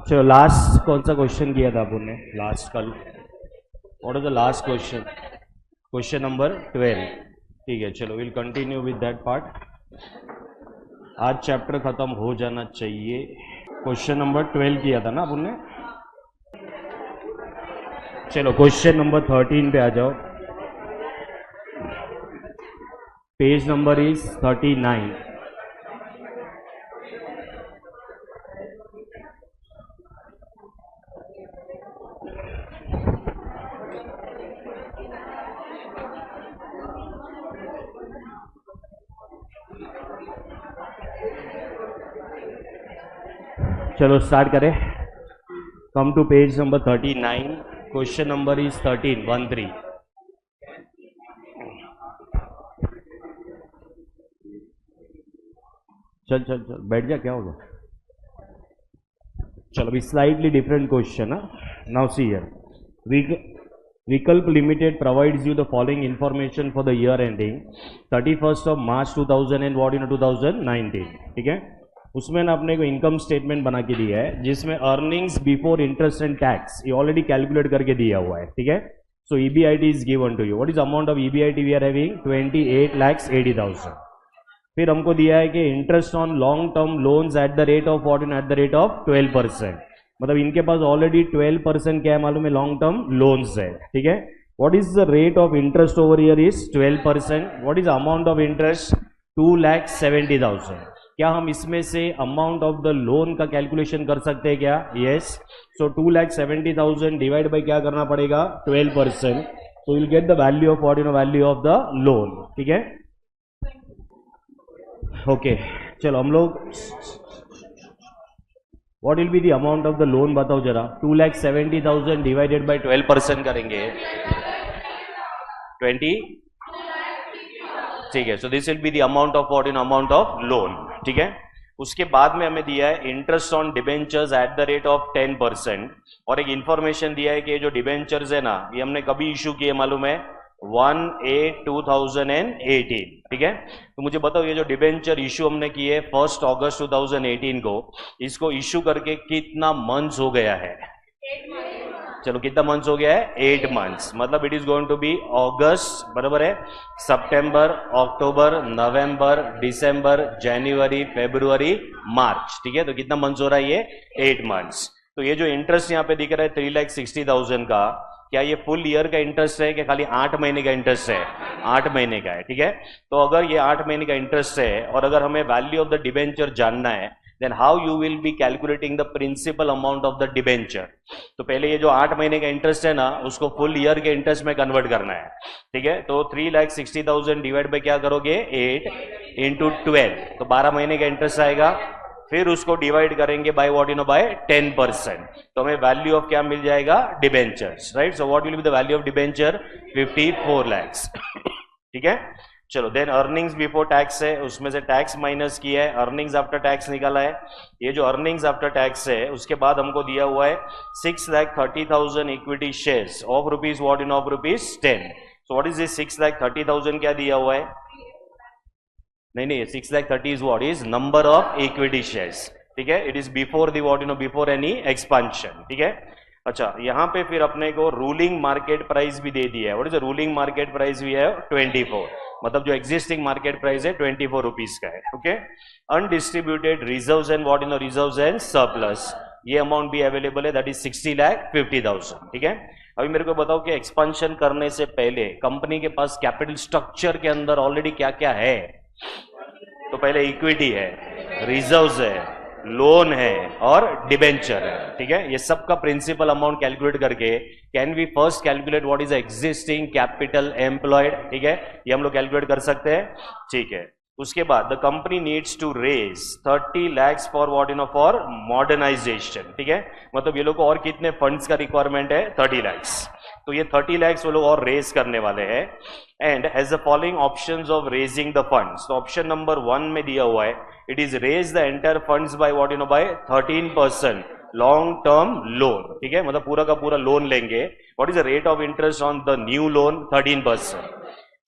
चलो लास्ट कौन सा क्वेश्चन किया था आपने लास्ट कल? What is the last question? Question number 12। ठीक है, चलो will continue with that part. आज चैप्टर खत्म हो जाना चाहिए। क्वेश्चन नंबर 12 किया था ना आपने? चलो क्वेश्चन नंबर 13 पे आ जाओ। Page number is 39। चलो स्टार्ट करें। Come to page number 39। Question number is 13। चल चल चल बैठ जा, क्या होगा? चलो अभी स्लाइटली डिफरेंट क्वेश्चन है। नाउ सी हियर, विकल्प limited provides you the following information for the year ending 31st March 2019। ठीक है, उसमें ना अपने को इनकम स्टेटमेंट बना के दिया है जिसमें earnings before interest and tax ये ऑलरेडी कैलकुलेट करके दिया हुआ है। ठीक है, so EBIT is given to you. What is amount of EBIT we are having? 28,80,000। फिर हमको दिया है कि interest on long term loans at the rate of 12%। मतलब इनके पास ऑलरेडी 12% क्या है मालूम है? लॉन्ग टर्म लोन्स है। ठीक है, what is the rate of interest over year? Is 12%। What is amount of interest? 2,70,000। क्या हम इसमें से अमाउंट ऑफ द लोन का कैलकुलेशन कर सकते हैं क्या? यस। सो 2,70,000 डिवाइड बाई क्या करना पड़ेगा? 12%। तो will get the value of value of the loan. ठीक है, ओके चलो हम लोग what will be the amount of the loan बताओ जरा। 2,70,000 डिवाइडेड बाई 12% करेंगे 20। ठीक है, so this will be the amount of amount of loan. ठीक है, उसके बाद में हमें दिया है interest on debentures eight the rate of 10%। और एक इंफॉर्मेशन दिया है कि ये जो डिबेंचर्स है ना ये हमने कभी इशू किए मालूम है? 1/8/2018। ठीक है, तो मुझे बताओ ये जो डिबेंचर इशू हमने किए 1 अगस्त 2018 को, इसको इशू करके कितना मंथ्स हो गया है? चलो कितना मंथ्स हो गया है? 8 मंथ्स। मतलब it is going to be August, बराबर है, सितंबर, अक्टूबर, नवंबर, दिसंबर, जनवरी, फरवरी, मार्च। ठीक है, तो कितना मंथ्स हो रहा है ये? 8 मंथ्स। तो ये जो इंटरेस्ट यहाँ पे दिख रहा है 3,60,000 का, क्या ये फुल ईयर का इंटरेस्ट है कि खाली 8 महीने का इंटरेस्ट है? 8 महीने का है। ठीक है, तो अगर ये 8 महीने का इंटरेस्ट है और अगर हमें वैल्यू ऑफ द डिबेंचर जानना है, then how you will be calculating the principal amount of the debenture? तो पहले ये जो 8 महीने का इंटरेस्ट है ना उसको फुल ईयर के इंटरेस्ट में कन्वर्ट करना है। ठीक है, तो 3,60,000 डिवाइड बाय क्या करोगे? 8 इंटू 12, तो 12 महीने का इंटरेस्ट आएगा। फिर उसको डिवाइड करेंगे बाय बाय 10%, तो हमें वैल्यू ऑफ क्या मिल जाएगा? Debentures, right. So what will be the value of debenture? 54 lakhs। ठीक है, चलो देन अर्निंग्स बिफोर टैक्स है, उसमें से टैक्स माइनस किया है, अर्निंग्स आफ्टर टैक्स निकाला है। ये जो अर्निंग्स आफ्टर टैक्स है उसके बाद हमको दिया हुआ है 6,30,000 equity shares of rupees ₹10। So what is this 6,30,000? क्या दिया हुआ है? नहीं 6,30,000 is what is number of equity shares. ठीक है, it is before the before any expansion. ठीक है, अच्छा यहाँ पे फिर अपने को रूलिंग मार्केट प्राइस भी दे दिया है। What is the ruling market price? भी है 24। मतलब जो एग्जिस्टिंग मार्केट प्राइस है 24 रुपीज का है। Okay, undistributed reserves and reserves and surplus, ये अमाउंट भी अवेलेबल है, दैट इज 60,50,000। ठीक है, अभी मेरे को बताओ कि एक्सपांशन करने से पहले कंपनी के पास कैपिटल स्ट्रक्चर के अंदर ऑलरेडी क्या क्या है? तो पहले इक्विटी है, रिजर्व्स है, लोन है और डिबेंचर है। ठीक है, ये सब का प्रिंसिपल अमाउंट कैलकुलेट करके can we first calculate what is existing capital employed. ठीक है, ये हम लोग कैलकुलेट कर सकते हैं। ठीक है, उसके बाद the company needs to raise 30 lakhs for for modernisation. ठीक है, मतलब ये लोग को और कितने फंड्स का रिक्वायरमेंट है? 30 lakhs। तो ये 30 lakhs वो लोग और रेज करने वाले हैं। And has the following options of raising the funds. तो ऑप्शन नंबर 1 में दिया हुआ है it is raise the entire funds by by 13% long term loan. ठीक है, मतलब पूरा का पूरा लोन लेंगे। What is the rate of interest on the new loan? 13%।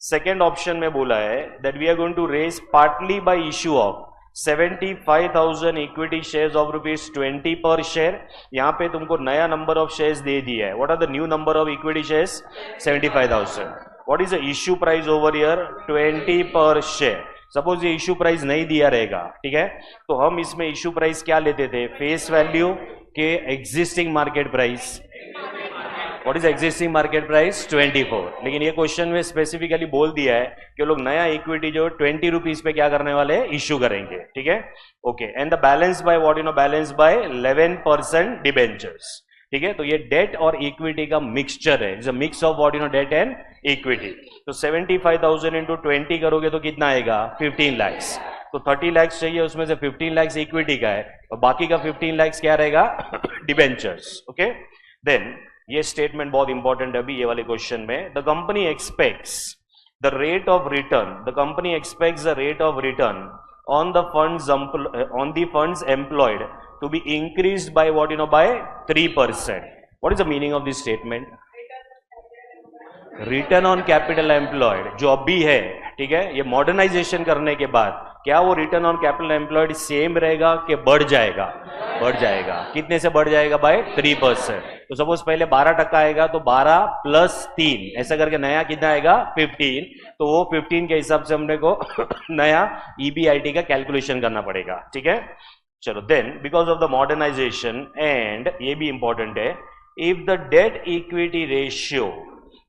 Second option में बोला है that we are going to raise partly by issue of 75,000 equity shares of ₹20 per share. यहां पे तुमको नया नंबर ऑफ शेयर्स दे दिया है। What are the new number of equity shares? 75,000। What is the issue price over year? 20 per share. Suppose ये issue price नहीं दिया रहेगा, ठीक है, तो हम इसमें इश्यू प्राइस क्या लेते थे? फेस वैल्यू के existing market price. What is existing market price? 24। लेकिन ये क्वेश्चन में स्पेसिफिकली बोल दिया है कि लोग नया इक्विटी जो 20 रुपीज पे क्या करने वाले हैं? इश्यू करेंगे, ठीक है, okay. And the balance by what? Balance bye 11% debentures, ठीक है। तो ये डेट और इक्विटी का मिक्सचर है, is a mix of what? Debt and equity. तो 75,000 इंटू 20 करोगे तो कितना आएगा? 15 lakhs। तो 30 lakhs चाहिए, उसमें से 15 lakhs इक्विटी का है और बाकी का 15 lakhs क्या रहेगा? Debentures, okay. देन ये स्टेटमेंट बहुत इंपॉर्टेंट है अभी ये वाले क्वेश्चन में। The company aspects the rate of return, the company aspects the rate of return on the funds employed to be increased by what? By 3%. What is the meaning of this statement? Return on capital employed जो अभी है, ठीक है, ये modernisation करने के बाद क्या वो return on capital employed same रहेगा कि बढ़ जाएगा? बढ़ जाएगा। कितने से बढ़ जाएगा? बाय 3%। तो सपोज पहले 12% आएगा तो 12 प्लस 3 ऐसा करके नया कितना आएगा? 15। तो वो 15 के हिसाब से हमने को नया ईबीआईटी का कैलकुलेशन करना पड़ेगा, ठीक है। चलो, then because of the modernisation and ये भी इंपॉर्टेंट है, if the debt equity ratio,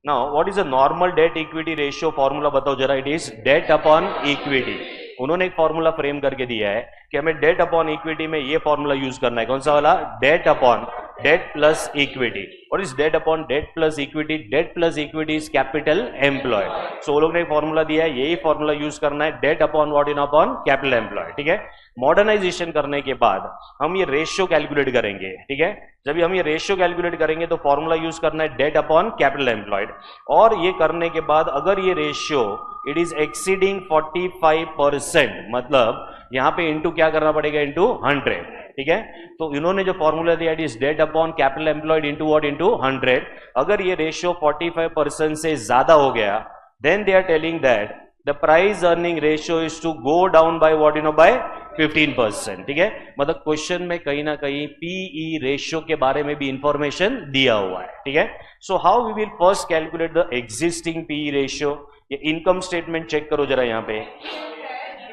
now what is a normal debt equity ratio formula बताओ जरा? It is debt upon equity. उन्होंने एक फॉर्मूला फ्रेम करके दिया है कि हमें डेट अपॉन इक्विटी में ये फॉर्मूला यूज करना है। कौन सा वाला? Debt upon debt plus equity. What is debt upon debt plus equity? Debt plus equity is capital employed. So वो लोग ने एक फॉर्मूला दिया है, यही फॉर्मूला यूज करना है, debt upon what? Upon capital employed, ठीक है। मॉडर्नाइजेशन करने के बाद हम ये रेशियो कैलकुलेट करेंगे, ठीक है। जब हम ये रेशियो कैलकुलेट करेंगे तो फॉर्मूला यूज करना है डेट अपॉन कैपिटल एम्प्लॉयड, और ये करने के बाद अगर ये रेशियो इट इज एक्सीडिंग 45%, मतलब यहां पे इंटू क्या करना पड़ेगा? इंटू 100, ठीक है। तो इन्होंने जो फॉर्मूला दिया it is debt upon capital employed into what? Into 100। अगर ये रेशियो 45% से ज्यादा हो गया then they are telling that the price earning ratio is to go down by what? By 15%, ठीक है। मतलब क्वेश्चन में कहीं ना कहीं पीई रेशियो के बारे में भी इंफॉर्मेशन दिया हुआ है, ठीक है। So how we will first calculate the existing PE ratio? ये इनकम स्टेटमेंट चेक करो जरा, यहां पे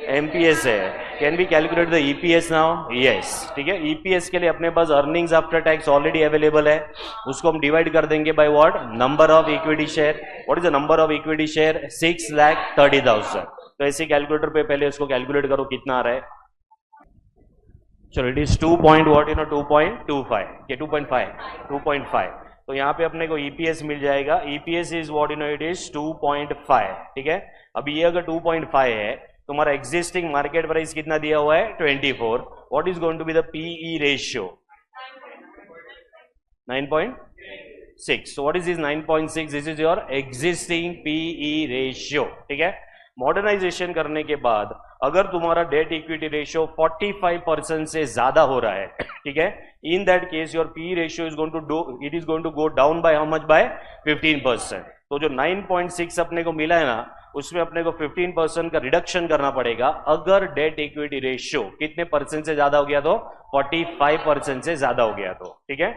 एमपीएस है। Can we calculate the EPS now? Yes, ठीक है। ईपीएस के लिए अपने पास earnings after tax already available है, उसको हम डिवाइड कर देंगे by what? Number of equity share. What is the number of equity share? 6,30,000। तो ऐसे कैलकुलेटर पे पहले उसको कैलकुलेट करो कितना आ रहा है। चलो, इट इज 2.25 के 2.5। तो यहाँ पे अपने को ईपीएस मिल जाएगा। EPS is what? It is 2.5, ठीक है। अभी ये अगर 2.5 है, तुम्हारा एग्जिस्टिंग मार्केट प्राइस कितना दिया हुआ है? 24। What is going to be the PE ratio? 9.6। So what is this 9.6? This is your existing PE ratio, ठीक है। मॉडर्नाइजेशन करने के बाद अगर तुम्हारा डेट इक्विटी रेशियो 45% से ज्यादा हो रहा है, ठीक है, in that case your P ratio is going to go down by how much? By 15%। तो जो 9.6 अपने को मिला है ना, उसमें अपने को 15% का रिडक्शन करना पड़ेगा अगर डेट इक्विटी रेशियो कितने परसेंट से ज्यादा हो गया? तो 45% से ज्यादा हो गया तो, ठीक है।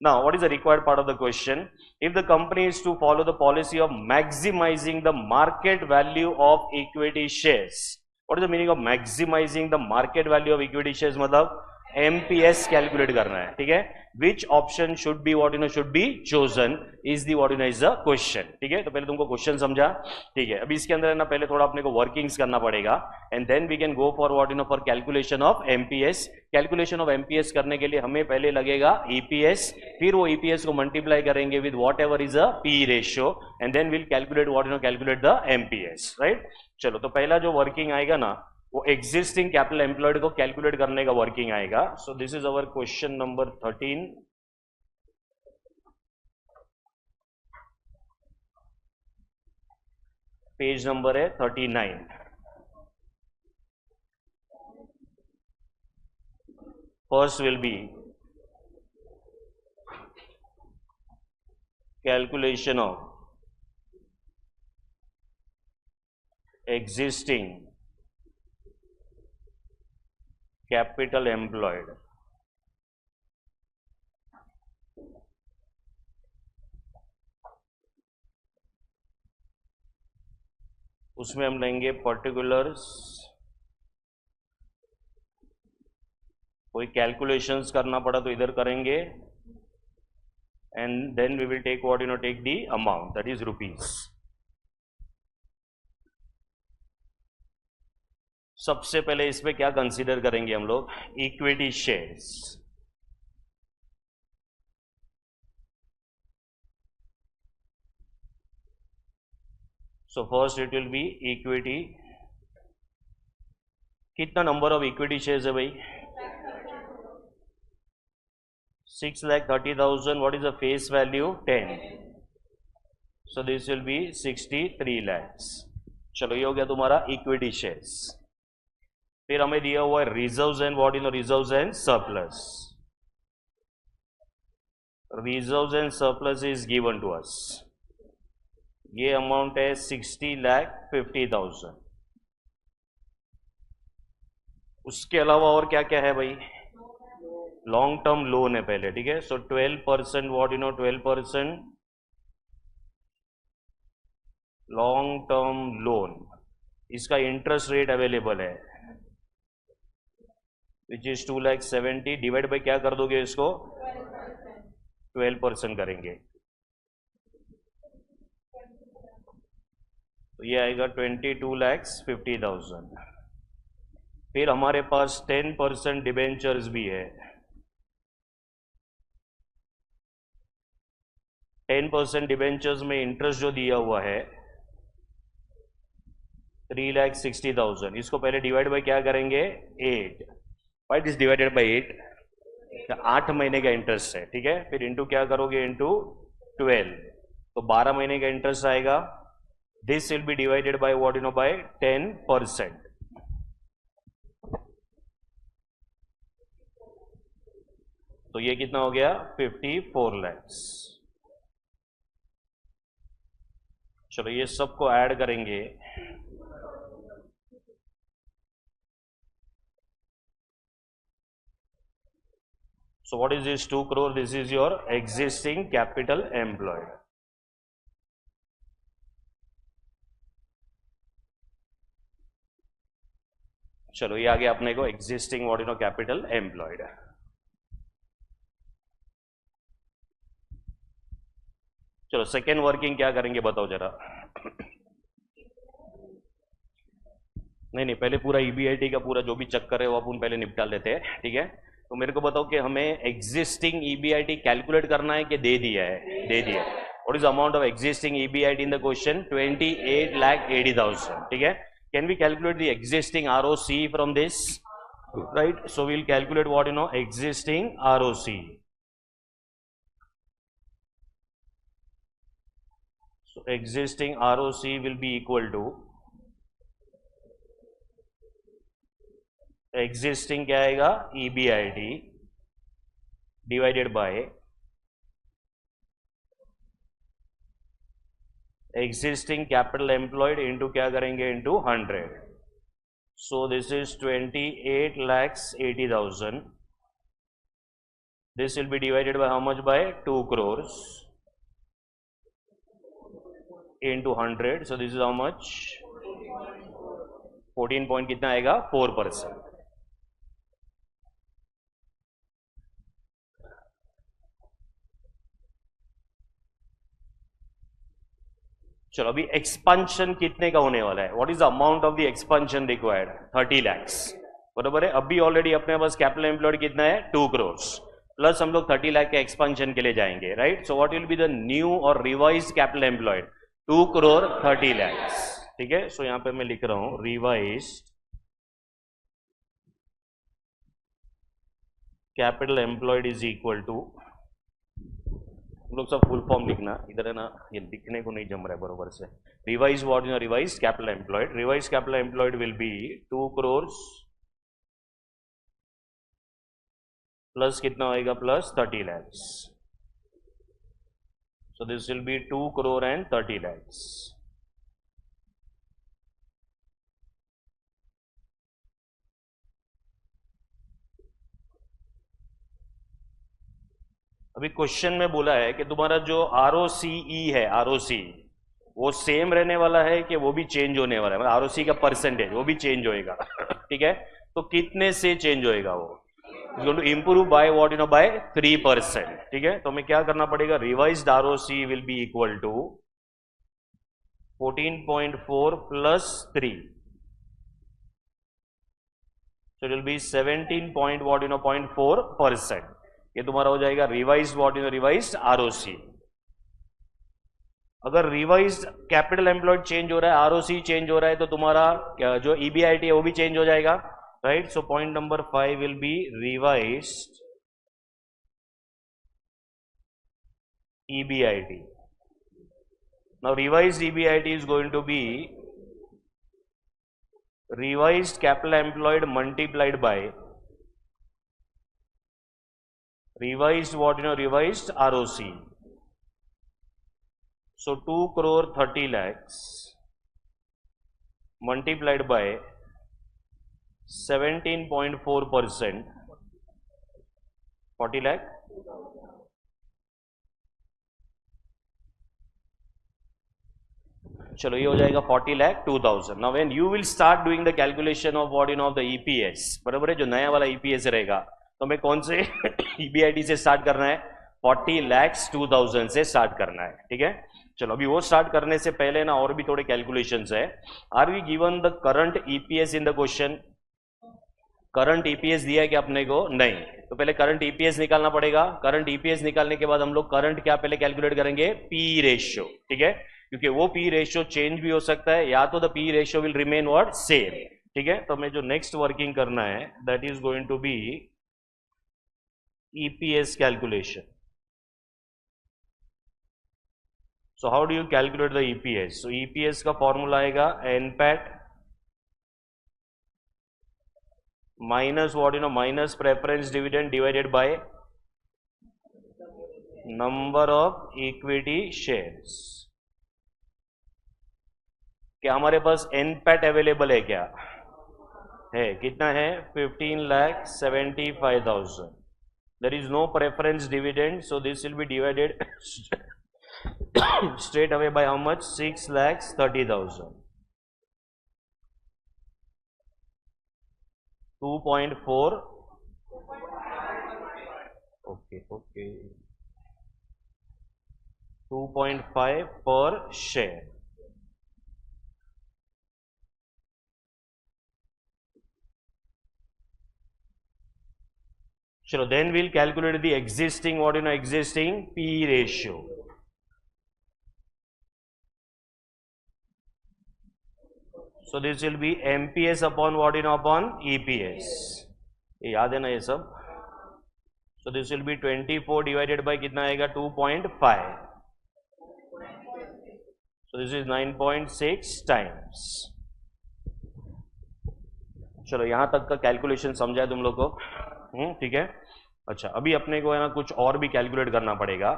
Now, what is the required part of the question? If the company is to follow the policy of maximizing the market value of equity shares, what is the meaning of maximizing the market value of equity shares? मतलब MPS calculate करना है, ठीक है। Which option should be what should be chosen is the what is the question, ठीक है। तो पहले तुमको क्वेश्चन समझा, ठीक है। अभी इसके अंदर है ना, पहले थोड़ा अपने को वर्किंग्स करना पड़ेगा and then we can go for what for calculation of MPS. Calculation of MPS करने के लिए हमें पहले लगेगा ईपीएस, फिर वो ईपीएस को मल्टीप्लाई करेंगे with whatever is a P ratio and then will calculate what calculate the MPS, right. चलो, तो पहला जो वर्किंग आएगा ना, वो एग्जिस्टिंग कैपिटल एम्प्लॉयड को कैलकुलेट करने का वर्किंग आएगा। So this is our question number 13। Page number है 39। First will be calculation of existing capital employed, उसमें हम लेंगे पर्टिकुलर्स, कोई कैलकुलेशंस करना पड़ा तो इधर करेंगे, and then we will take what take the amount that is rupees. सबसे पहले इसमें क्या कंसीडर करेंगे हम लोग, equity shares. So first it will be equity. कितना नंबर ऑफ इक्विटी शेयर्स है भाई, 6,30,000. what is the face value, 10. so this will be 63 lakhs. चलो ये हो गया तुम्हारा इक्विटी शेयर्स। फिर हमें दिया हुआ है reserves and what reserves and surplus. Reserves and surplus is given to us, ये अमाउंट है 60,50,000। उसके अलावा और क्या क्या है भाई, लॉन्ग टर्म लोन है पहले, ठीक है। सो 12% व्हाट 12% लॉन्ग टर्म लोन, इसका इंटरेस्ट रेट अवेलेबल है विच इज 2,70,000 डिवाइड बाई क्या कर दोगे इसको, 12% करेंगे तो ये आएगा 22,50,000। फिर हमारे पास 10% डिबेंचर्स भी है। 10% डिबेंचर्स में इंटरेस्ट जो दिया हुआ है 3,60,000, इसको पहले डिवाइड बाय क्या करेंगे, 8। वाइट इज डिवाइडेड बाय 8, 8 महीने का इंटरेस्ट है, ठीक है। फिर इंटू क्या करोगे, इंटू 12, तो 12 महीने का इंटरेस्ट आएगा। This will be divided by what by 10%। तो ये कितना हो गया, 54 lakhs। चलो ये सबको ऐड करेंगे, so what is this 2 crore, this is your existing capital employed। चलो ये आ गया अपने को एग्जिस्टिंग व्हाट कैपिटल एम्प्लॉयड। चलो सेकेंड वर्किंग क्या करेंगे बताओ जरा। नहीं पहले पूरा ईबीआईटी का पूरा जो भी चक्कर है वो अपन पहले निपटा लेते हैं, ठीक है। तो मेरे को बताओ कि हमें एग्जिस्टिंग ईबीआईटी कैलकुलेट करना है कि दे दिया है, दे दिया। What is amount of existing EBIT in the question, 28,80,000, ठीक है। Can we calculate the existing ROC from this, right. So we will calculate what existing ROC. So existing ROC will be equal to existing क्या आएगा, EBIT divided by existing capital employed into क्या करेंगे, into 100। So this is 28,80,000। This will be divided by how much, by 2 crores into 100। so this is how much, 14 point कितना आएगा, 4%। चलो अभी expansion कितने का होने वाला है, what is the amount of the expansion required, 30 lakhs, बराबर है। अभी ऑलरेडी अपने पास कैपिटल एम्प्लॉयड कितना है, 2 crores, प्लस हम लोग 30 लाख के एक्सपेंशन के लिए जाएंगे, right. So what will be the new और revise capital employed, 2 crore 30 lakhs, ठीक है। सो यहां पे मैं लिख रहा हूं revise capital employed is equal to, हम लोग सब फुल फॉर्म लिखना, इधर है ना ये लिखने को नहीं जम रहा है बरोबर से। Revise what revise capital employed, revise capital employed will be 2 crores plus कितना होएगा, plus 30 lakhs। So this will be 2 crore and 30 lakhs। अभी क्वेश्चन में बोला है कि तुम्हारा जो आरओसीई है, आरओसी वो सेम रहने वाला है कि वो भी चेंज होने वाला है, मतलब आरओसी का परसेंटेज वो भी चेंज होएगा। ठीक है, तो कितने से चेंज होएगा वो? Is going to improve by what, by 3%। ठीक है, तो हमें क्या करना पड़ेगा? Revised ROC will be equal to 14.4 plus 3, so it will be 17 point what 0.4%। ये तुम्हारा हो जाएगा रिवाइज्ड what रिवाइज्ड आरओसी। अगर रिवाइज्ड कैपिटल एम्प्लॉयड चेंज हो रहा है, आरओसी चेंज हो रहा है, तो तुम्हारा जो ईबीआईटी है वो भी चेंज हो जाएगा, right? So point number 5 will be revised EBIT। Now revised EBIT is going to be revised capital employed multiplied by revised what revised ROC। So 2 crore 30 lakhs multiplied by 17.4%, 40 lakh। चलो ये हो जाएगा 40 lakh 2000। Now when you will start doing the calculation of what of the EPS, बराबर है, जो नया वाला EPS रहेगा, तो हमें कौन से ईबीआईटी से स्टार्ट करना है? 40 lakhs 2000 से स्टार्ट करना है। ठीक है, चलो अभी वो स्टार्ट करने से पहले ना और भी थोड़े कैलकुलेशंस है। Are we given the current EPS in the question? Current EPS दिया है कि अपने को? नहीं। तो पहले करंट ईपीएस निकालना पड़ेगा। करंट ईपीएस निकालने के बाद हम लोग करंट क्या पहले कैलकुलेट करेंगे? P ratio. ठीक है, क्योंकि वो पी रेशियो चेंज भी हो सकता है, या तो the P ratio will remain what same. ठीक है, तो हमें जो नेक्स्ट वर्किंग करना है that is going to be EPS calculation. So how do you calculate the EPS? So EPS का फॉर्मूला आएगा NPAT minus what minus preference dividend divided by number of equity shares. क्या हमारे पास एनपैट available है? क्या है? कितना है? 15,75,000। There is no preference dividend, so this will be divided straight away by how much? 6,30,000। 2.4, okay, 2.5 per share। चलो then we'll calculate the existing what existing P ratio। So this will be MPS upon what upon EPS। ये याद है ना ये सब? So this will be 24 divided by कितना आएगा? 2.5। So this is 9.6 times। चलो यहां तक का कैलकुलेशन समझा है तुम लोग को? ठीक है। अच्छा, अभी अपने को है ना कुछ और भी कैलकुलेट करना पड़ेगा।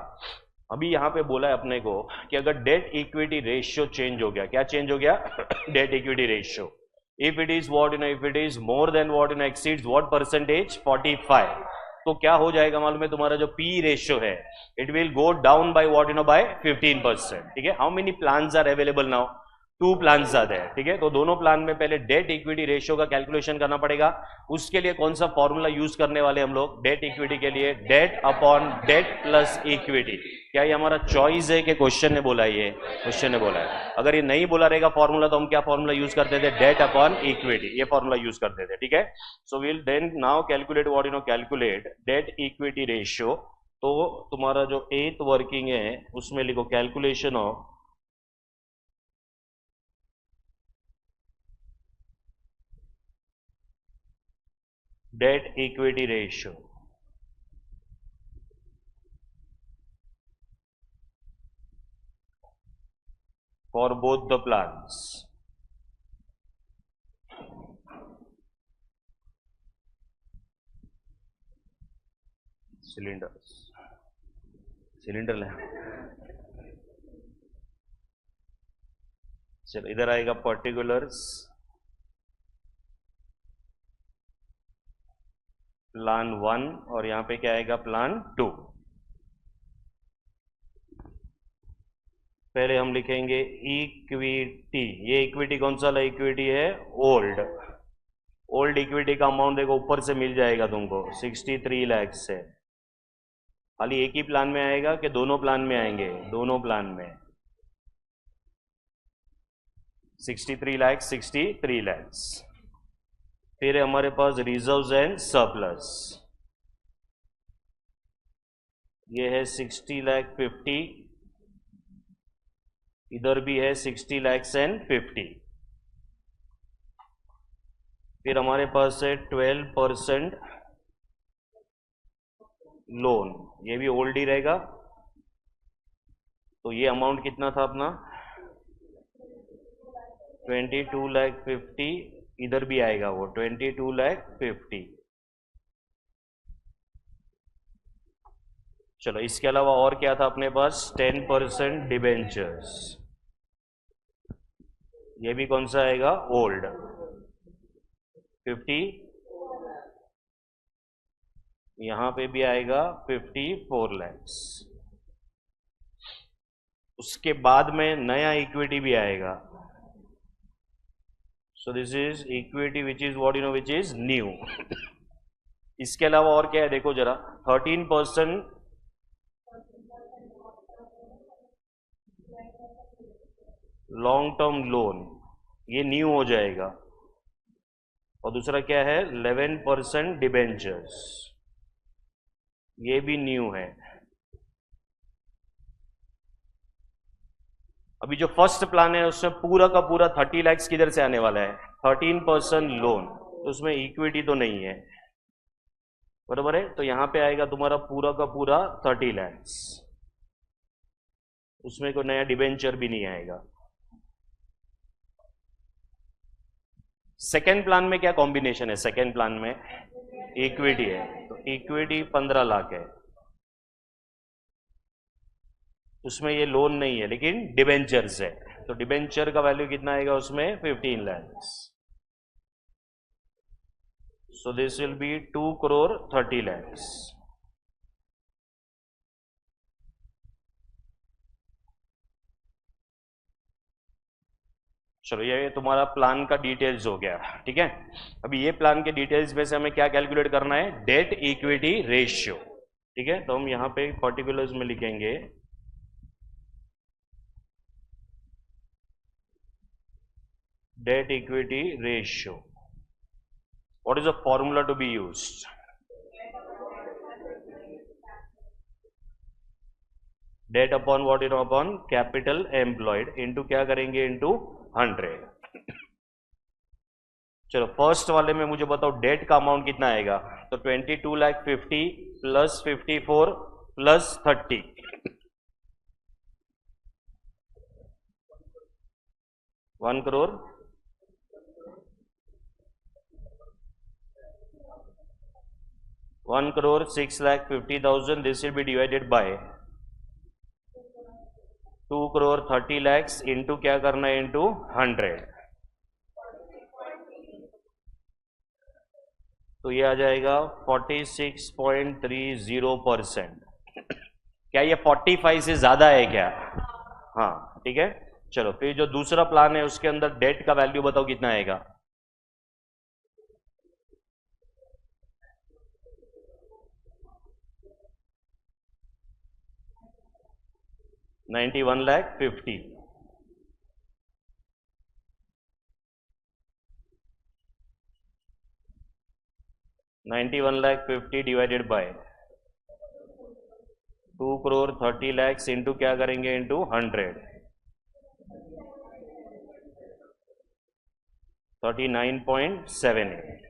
अभी यहाँ पे बोला है अपने को कि अगर डेट इक्विटी रेशियो चेंज हो गया, क्या चेंज हो गया? Debt equity ratio, if it is what if it is more than what exceeds what percentage? 45। तो क्या हो जाएगा मालूम है? तुम्हारा जो पी रेशियो है it will go down by what by 15%। ठीक है, how many plans are available now? 2 plans आते हैं। ठीक है, तो दोनों प्लान में पहले डेट इक्विटी रेशियो का कैलकुलेशन करना पड़ेगा। उसके लिए कौन सा फॉर्मूला यूज करने वाले हम लोग? डेट इक्विटी के लिए debt upon debt plus equity. क्या ये हमारा चॉइस है कि क्वेश्चन ने बोला है? ये क्वेश्चन ने बोला है। अगर ये नहीं बोला रहेगा फॉर्मूला तो हम क्या फॉर्मूला यूज करते थे? डेट अपॉन इक्विटी, ये फॉर्मूला यूज करते थे। ठीक है, so will then now calculate what calculate debt equity ratio. तो तुम्हारा जो 8th वर्किंग है उसमें लिखो calculation of debt equity ratio for both the plants। Cylinder ले, चलो इधर आएगा पर्टिकुलर्स, प्लान 1, और यहां पे क्या आएगा? प्लान 2। पहले हम लिखेंगे इक्विटी। ये इक्विटी कौन सा इक्विटी है? ओल्ड। ओल्ड इक्विटी का अमाउंट देखो ऊपर से मिल जाएगा तुमको 63 लाख से। खाली एक ही प्लान में आएगा कि दोनों प्लान में आएंगे? दोनों प्लान में 63 लाख 63 लाख। फिर हमारे पास रिजर्व्स एंड सरप्लस, ये है 60 लाख 50, इधर भी है 60 लाख एंड 50। फिर हमारे पास है 12% लोन, ये भी ओल्ड ही रहेगा। तो ये अमाउंट कितना था अपना? 22 लाख 50, इधर भी आएगा वो 22 लाख 50। चलो इसके अलावा और क्या था अपने पास? 10% डिबेंचर्स, ये भी कौन सा आएगा? ओल्ड। 50, यहां पे भी आएगा 54 लाख। उसके बाद में नया इक्विटी भी आएगा। So this is equity which is what you know which is new. इसके अलावा और क्या है देखो जरा, 13% लॉन्ग टर्म लोन, ये न्यू हो जाएगा। और दूसरा क्या है? 11% डिबेंचर्स, ये भी न्यू है। अभी जो फर्स्ट प्लान है उसमें पूरा का पूरा 30 लाख किधर से आने वाला है? 13% लोन, तो उसमें इक्विटी तो नहीं है, बराबर है। तो यहां पे आएगा तुम्हारा पूरा का पूरा 30 लाख, उसमें कोई नया डिबेंचर भी नहीं आएगा। सेकेंड प्लान में क्या कॉम्बिनेशन है? सेकेंड प्लान में इक्विटी है, तो इक्विटी 15 लाख है, उसमें ये लोन नहीं है लेकिन डिबेंचर्स है। तो डिबेंचर का वैल्यू कितना आएगा उसमें? 15 लाख। सो this will B 2 crore 30 lakh. चलो ये तुम्हारा प्लान का डिटेल्स हो गया, ठीक है। अभी ये प्लान के डिटेल्स में से हमें क्या कैलकुलेट करना है? डेट इक्विटी रेशियो, ठीक है। तो हम यहां पे पर्टिकुलर्स में लिखेंगे debt equity ratio. What is the formula to be used? Debt upon what? Upon capital employed into क्या करेंगे? into 100। चलो फर्स्ट वाले में मुझे बताओ डेट का अमाउंट कितना आएगा? तो 22 lakh 50 plus 54 plus 30, 1 crore 1,06,50,000। This will be divided by 2,30 lakhs into क्या करना है? इंटू 100। तो ये आ जाएगा 46.30%। क्या ये 45 से ज्यादा है क्या? हाँ ठीक है। चलो फिर जो दूसरा प्लान है उसके अंदर डेट का वैल्यू बताओ कितना आएगा? 91 लाख 50। $91,50,000 डिवाइडेड बाय 2,30,00,000 इंटू क्या करेंगे? इंटू 100, 39.78।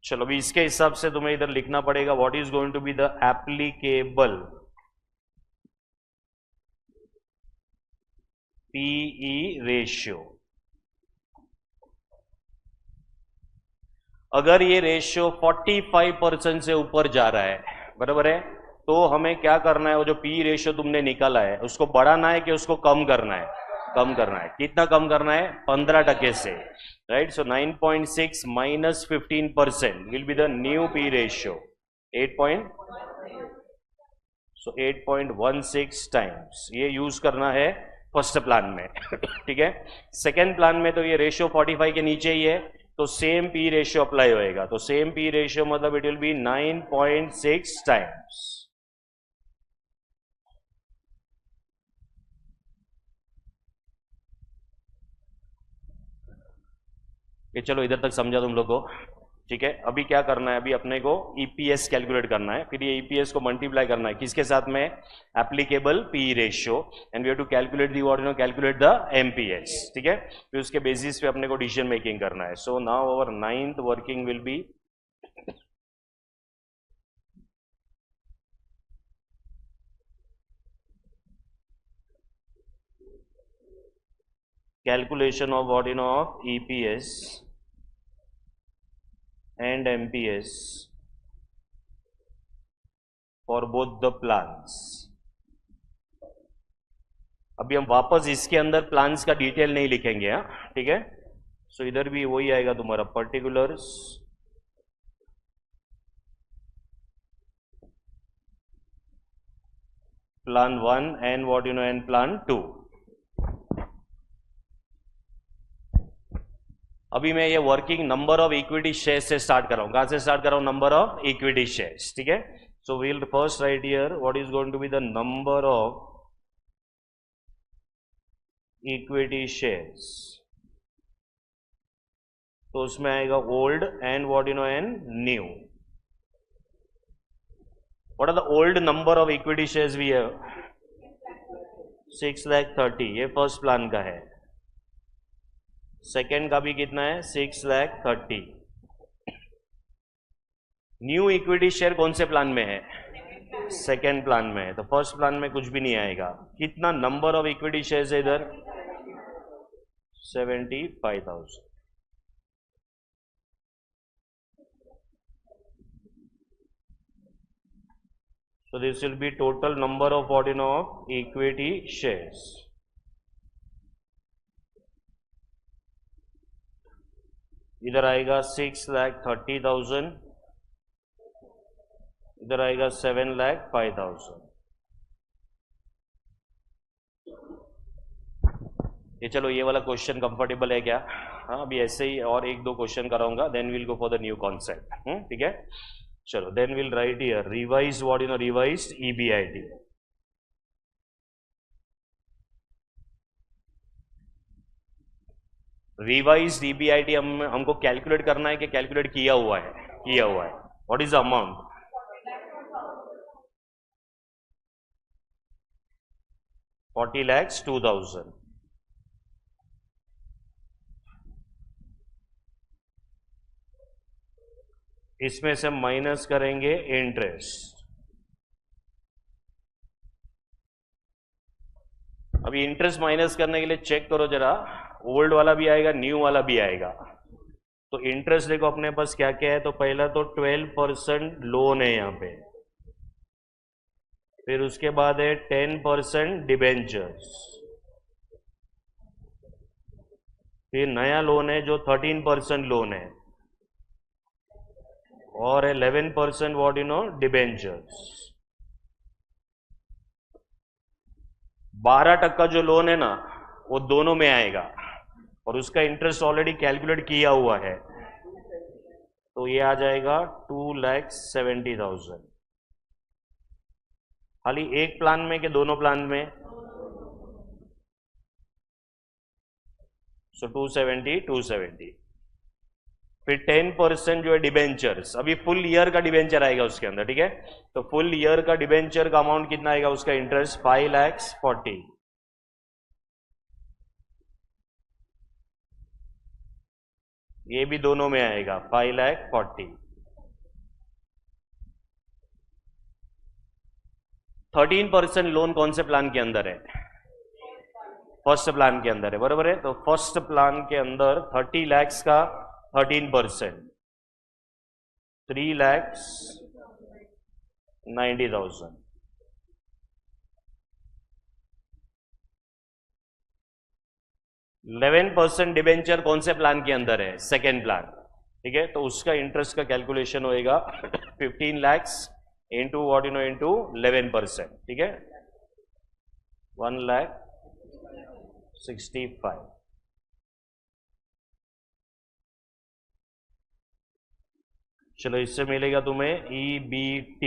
चलो अभी इसके हिसाब से तुम्हें इधर लिखना पड़ेगा what is going to be the applicable PE ratio. अगर ये रेशियो 45% से ऊपर जा रहा है, बराबर है, तो हमें क्या करना है? वो जो पी रेशियो तुमने निकाला है उसको बढ़ाना है कि उसको कम करना है? कम करना है। कितना कम करना है? 15% से, right. So 9.6 minus 15% will be the new P ratio 8. So 8.16 times ये यूज करना है फर्स्ट प्लान में। ठीक है, सेकेंड प्लान में तो ये रेशियो 45 के नीचे ही है, तो सेम पी रेशियो अप्लाई होएगा। तो सेम पी रेशियो मतलब इट विल बी 9.6 टाइम्स। ये चलो इधर तक समझा तुम लोग को। ठीक है, अभी क्या करना है, अभी अपने को ईपीएस कैलकुलेट करना है, फिर ये ईपीएस को मल्टीप्लाई करना है किसके साथ में, applicable P ratio, and we have to calculate the what, you know, calculate the MPS. ठीक है, फिर उसके बेसिस पे अपने को डिसीजन मेकिंग करना है। So now our 9th working will be calculation of what, you know, of EPS and MPS for both the plans। अभी हम वापस इसके अंदर प्लान्स का डिटेल नहीं लिखेंगे। हाँ, ठीक है, सो इधर भी वही आएगा तुम्हारा particulars, plan 1 and what, you know, and plan 2। अभी मैं ये working number of equity shares से स्टार्ट कर रहा हूं। कहां से स्टार्ट कर रहा हूं, नंबर ऑफ इक्विटी शेयर्स। ठीक है, so we will first write here what is going to be the number of equity shares. तो उसमें आएगा old and what, you know, and new. What are the old number of equity shares we have, 6,30,000, ये first plan का है। Second का भी कितना है, 6,30,000। न्यू इक्विटी शेयर कौन से प्लान में है, सेकेंड प्लान में है, तो फर्स्ट प्लान में कुछ भी नहीं आएगा। कितना नंबर ऑफ इक्विटी शेयर्स है इधर, 75,000। So this will be total number of what, you know, of equity shares। इधर आएगा 6,30,000, इधर आएगा 7,05,000। ये चलो ये वाला क्वेश्चन कंफर्टेबल है क्या? हाँ, अभी ऐसे ही और एक दो क्वेश्चन कराऊंगा, then will go for the new concept. ठीक है, चलो then will write here revise what, you know, revised EBIT. Revised EBIT हमको कैलकुलेट करना है कि कैलकुलेट किया हुआ है, किया हुआ है। What is the amount, 40,02,000। इसमें से माइनस करेंगे इंटरेस्ट। अभी इंटरेस्ट माइनस करने के लिए चेक करो जरा, ओल्ड वाला भी आएगा, न्यू वाला भी आएगा। तो इंटरेस्ट देखो अपने पास क्या क्या है, तो पहला तो 12% लोन है यहाँ पे, फिर उसके बाद है 10% डिबेंचर्स, फिर नया लोन है जो 13% लोन है, और 11% व्हाट, यू नो, डिबेंचर्स। 12% जो लोन है ना वो दोनों में आएगा, और उसका इंटरेस्ट ऑलरेडी कैलकुलेट किया हुआ है, तो ये आ जाएगा 2,70,000। खाली एक प्लान में कि दोनों प्लान में, सो 270। फिर 10% जो है डिबेंचर्स, अभी फुल ईयर का डिबेंचर आएगा उसके अंदर। ठीक है, तो फुल ईयर का डिबेंचर का अमाउंट कितना आएगा, उसका इंटरेस्ट 5,40,000। ये भी दोनों में आएगा 5,40,000। 13% लोन कौन से प्लान के अंदर है, फर्स्ट प्लान के अंदर है, बराबर है। तो फर्स्ट प्लान के अंदर 30 लाख का 13%, 3,90,000। 11% डिबेंचर कौन से प्लान के अंदर है, सेकेंड प्लान। ठीक है, तो उसका इंटरेस्ट का कैलकुलेशन होएगा 15,00,000 into what you no into 11%, ठीक है, 1,65,000। चलो इससे मिलेगा तुम्हें EBT,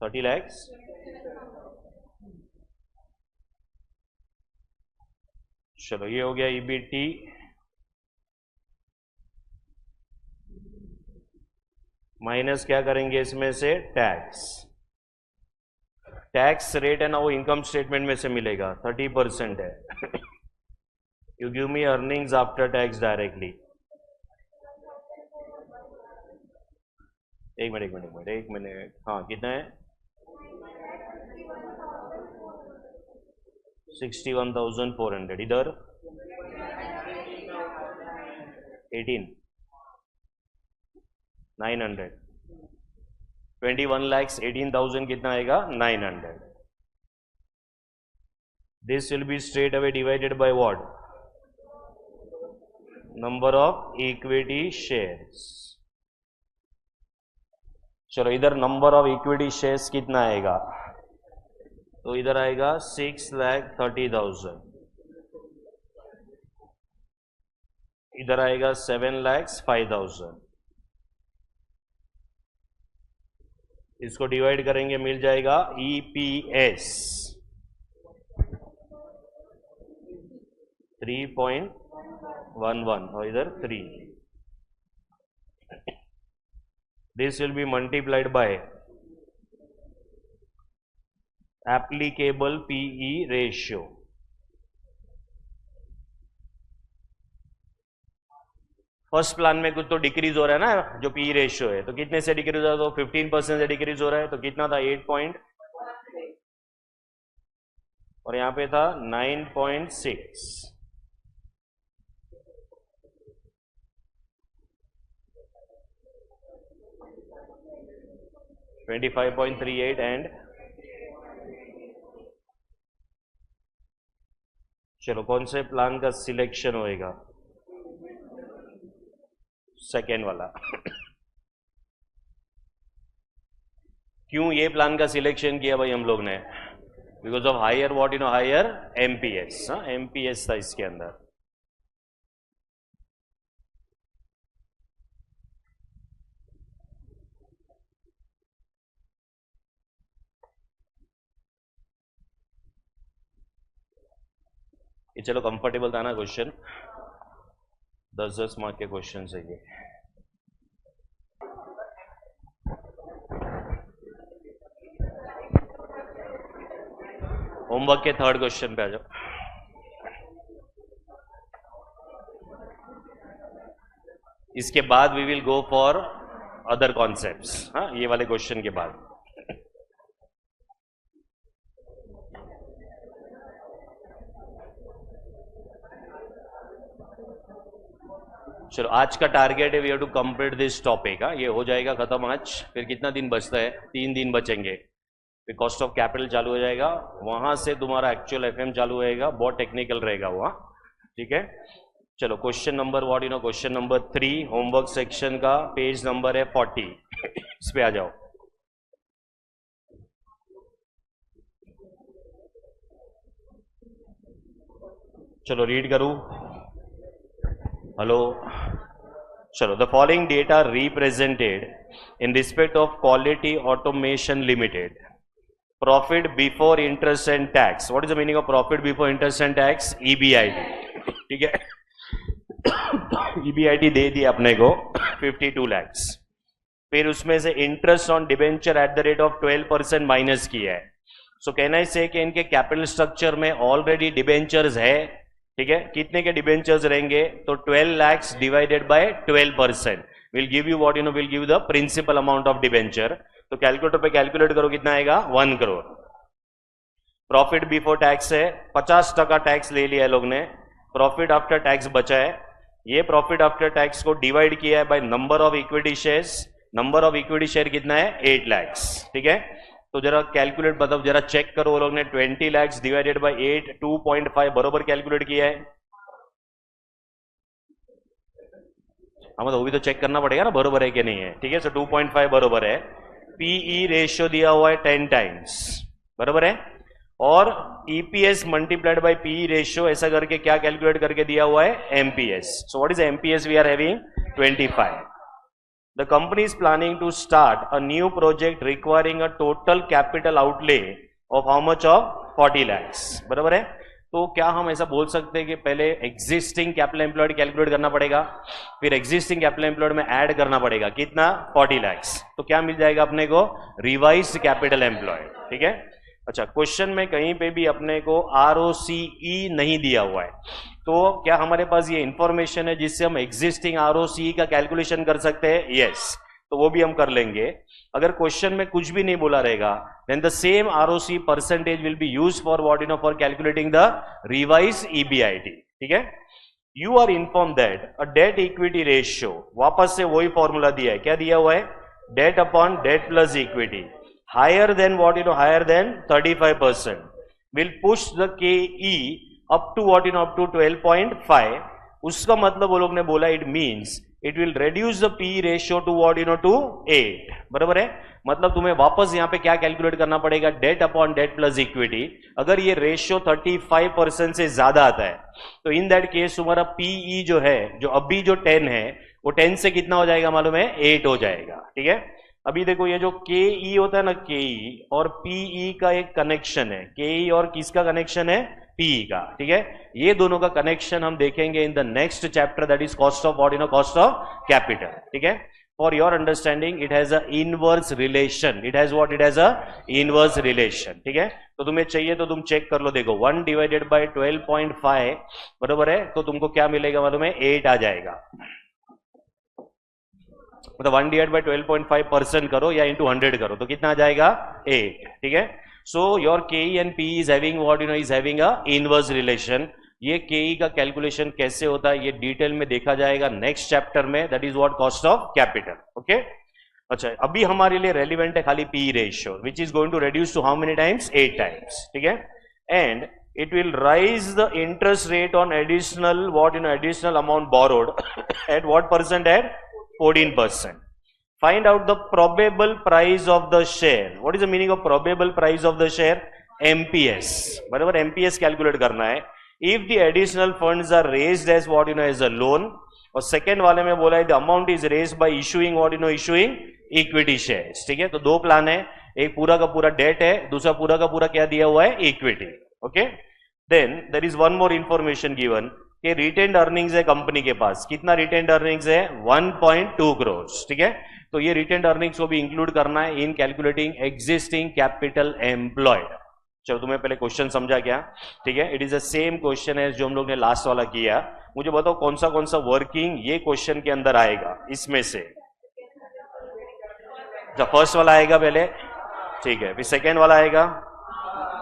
$30 lakhs। चलो ये हो गया EBT माइनस क्या करेंगे इसमें से टैक्स। टैक्स रेट है ना वो इनकम स्टेटमेंट में से मिलेगा, 30% है। You give me earnings after tax directly. एक मिनट, हाँ कितना है, 61,400। इधर 900, 21,18,000 कितना आएगा, 900। This will be straight away divided by what, number of equity shares. चलो इधर नंबर ऑफ इक्विटी शेयर्स कितना आएगा, तो इधर आएगा 6,30,000, इधर आएगा 7,05,000। इसको डिवाइड करेंगे मिल जाएगा EPS 3.11 और इधर 3। This will B multiplied by applicable PE ratio. First plan में कुछ तो डिक्रीज हो रहा है ना, जो PE रेशियो है, तो कितने से डिक्रीज हो रहा है, तो 15% से डिक्रीज हो रहा है, तो कितना था 8 और यहां पे था 9.6। 25.38 एंड चलो कौन से प्लान का सिलेक्शन होएगा, सेकेंड वाला। क्यों ये प्लान का सिलेक्शन किया भाई हम लोग ने, because of higher what you know higher MPS। MPS था इसके अंदर। ये चलो कंफर्टेबल था ना क्वेश्चन, 10-10 मार्क के क्वेश्चन है ये। होमवर्क के थर्ड क्वेश्चन पे आ जाओ। इसके बाद we will go for other concepts. हाँ, ये वाले क्वेश्चन के बाद। चलो आज का टारगेट है we have to complete this topic. ये हो जाएगा खत्म आज। फिर कितना दिन बचता है, 3 दिन बचेंगे। फिर कॉस्ट ऑफ कैपिटल चालू हो जाएगा, वहां से तुम्हारा एक्चुअल FM चालू होएगा, बहुत टेक्निकल रहेगा वहां। ठीक है, चलो question number what you no, question number 3 homework section का, पेज नंबर है 40। इस पे आ जाओ। चलो रीड करूं। हेलो, चलो the following data represented in respect of quality automation limited. Profit before interest and tax. What is the meaning of profit before interest and tax? EBIT। ठीक है, EBIT दे दी अपने को 52 lakhs। फिर उसमें से interest on debenture eight the rate of 12% minus किया है। सो कहना ही से कि इनके कैपिटल स्ट्रक्चर में ऑलरेडी डिबेंचर्स है। ठीक है, कितने के डिबेंचर्स रहेंगे, तो 12 lakhs divided by 12% will give you what you know, will give the principal amount of debenture. तो कैलकुलेटर पे कैलकुलेट करो कितना आएगा, 1 करोड़। प्रॉफिट बिफोर टैक्स है, 50% टैक्स ले लिया है लोग ने, प्रॉफिट आफ्टर टैक्स बचा है। ये प्रॉफिट आफ्टर टैक्स को डिवाइड किया है bye number of equity shares. Number of equity share कितना है, 8 lakhs। ठीक है, तो जरा कैलकुलेट बताओ, जरा चेक करो। वो लोग ने 20 lakhs डिवाइडेड बाय 8, 2.5 बरोबर कैलकुलेट किया है। हाँ मतलब वो भी तो चेक करना पड़ेगा ना बरोबर है कि नहीं है, ठीक है। सो 2.5 बरोबर है, पीई रेशियो दिया हुआ है 10 टाइम्स, बरोबर है, और EPS multiplied by PE ratio ऐसा करके क्या कैलकुलेट करके दिया हुआ है, MPS. So what is MPS we are having 25। The company is planning to start a new project requiring a total capital outlay of how much of 40 lakhs, बराबर है। तो क्या हम ऐसा बोल सकते हैं कि पहले एग्जिस्टिंग कैपिटल एम्प्लॉयड कैलकुलेट करना पड़ेगा, फिर एग्जिस्टिंग कैपिटल एम्प्लॉयड में ऐड करना पड़ेगा कितना, 40 lakhs, तो क्या मिल जाएगा अपने को, रिवाइज्ड कैपिटल एम्प्लॉयड, ठीक है। अच्छा, क्वेश्चन में कहीं पे भी अपने को आरओसीई नहीं दिया हुआ है, तो क्या हमारे पास ये इंफॉर्मेशन है जिससे हम एग्जिस्टिंग आरओसीई का कैलकुलेशन कर सकते हैं, यस, तो वो भी हम कर लेंगे। अगर क्वेश्चन में कुछ भी नहीं बोला रहेगा, then the same ROC percentage will be use for what you know for calculating the revise EBIT, ठीक है। You are inform that a debt equity ratio, वापस से वही फॉर्मूला दिया है, क्या दिया हुआ है, debt upon debt plus equity higher than what you know, higher than 35% will push the KE up to what you know, up to 12.5। उसका मतलब वो लोग ने बोला it means it will reduce the PE ratio to what you know, to 8, बराबर है। मतलब तुम्हें वापस यहाँ पे क्या कैलकुलेट करना पड़ेगा, debt upon debt plus equity. अगर ये रेशियो 35% से ज्यादा आता है तो इन दैट केस तुम्हारा PE जो है, जो अभी जो 10 है, वो 10 से कितना हो जाएगा मालूम है, 8 हो जाएगा, ठीक है। अभी देखो ये जो KE होता है ना, KE और PE का एक कनेक्शन है, KE और किसका कनेक्शन है, PE का, ठीक है। ये दोनों का कनेक्शन हम देखेंगे in the next chapter, that is cost of what you no, cost of capital, ठीक है। For your understanding it has a inverse relation, it has what, it has a inverse relation, ठीक है। तो तुम्हें चाहिए तो तुम चेक कर लो, देखो 1 डिवाइडेड बाय 12.5 बराबर है, तो तुमको क्या मिलेगा मालूम है, 8 आ जाएगा। मतलब 1 डिवाइड बाय 12.5% करो या इंटू 100 करो तो कितना आ जाएगा, 8, ठीक है। सो योर केई and P is having what you know, is having a inverse relation. ये केई का कैलकुलेशन कैसे होता है ये डिटेल में देखा जाएगा नेक्स्ट चैप्टर में, that is what cost of capital, okay. अच्छा, अभी हमारे लिए रेलिवेंट है खाली P ratio, which is going to reduce to how many times, 8 times, ठीक है। And it will rise the interest rate on additional what you know, additional amount borrowed at what percent, at 14%. Find out the probable price of the share. What is the meaning of probable price of the share? MPS, बराबर, MPS calculate करना है। If the additional funds are raised as what you know, as a loan, और second वाले में बोला है the amount is raised by issuing what you know, issuing equity shares, ठीक है। तो दो प्लान है, एक पूरा का पूरा डेट है, दूसरा पूरा का पूरा क्या दिया हुआ है, equity, okay. Then there is one more information given कि रिटेन्ड अर्निंग्स है कंपनी के पास, कितना रिटेन्ड अर्निंग्स है, 1.2 करोड़, ठीक है। तो ये रिटेन्ड अर्निंग्स को भी इंक्लूड करना है इन कैलकुलेटिंग एग्जिस्टिंग कैपिटल एम्प्लॉयड। चलो तुम्हें पहले क्वेश्चन समझा क्या, ठीक है। It is the same question है जो हम लोग ने लास्ट वाला किया। मुझे बताओ कौन सा वर्किंग ये क्वेश्चन के अंदर आएगा इसमें से। फर्स्ट वाला आएगा पहले, ठीक है, फिर सेकेंड वाला आएगा,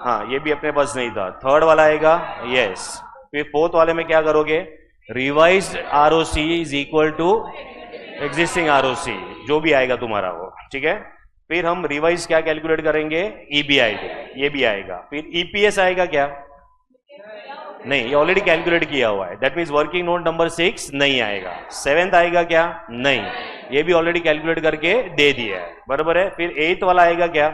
हाँ ये भी अपने पास नहीं था, थर्ड वाला आएगा, यस, फिर फोर्थ वाले में क्या करोगे, revised ROC is equal to existing ROC, जो भी आएगा तुम्हारा वो, ठीक है। फिर हम रिवाइज क्या कैलकुलेट करेंगे, ईबीआईटी, ये भी आएगा। फिर ईपीएस आएगा क्या, नहीं, ये ऑलरेडी कैलकुलेट किया हुआ है, that means working note number 6 नहीं आएगा। सेवेंथ आएगा क्या, नहीं, ये भी ऑलरेडी कैलकुलेट करके दे दिया है, बराबर है। फिर एथ वाला आएगा क्या,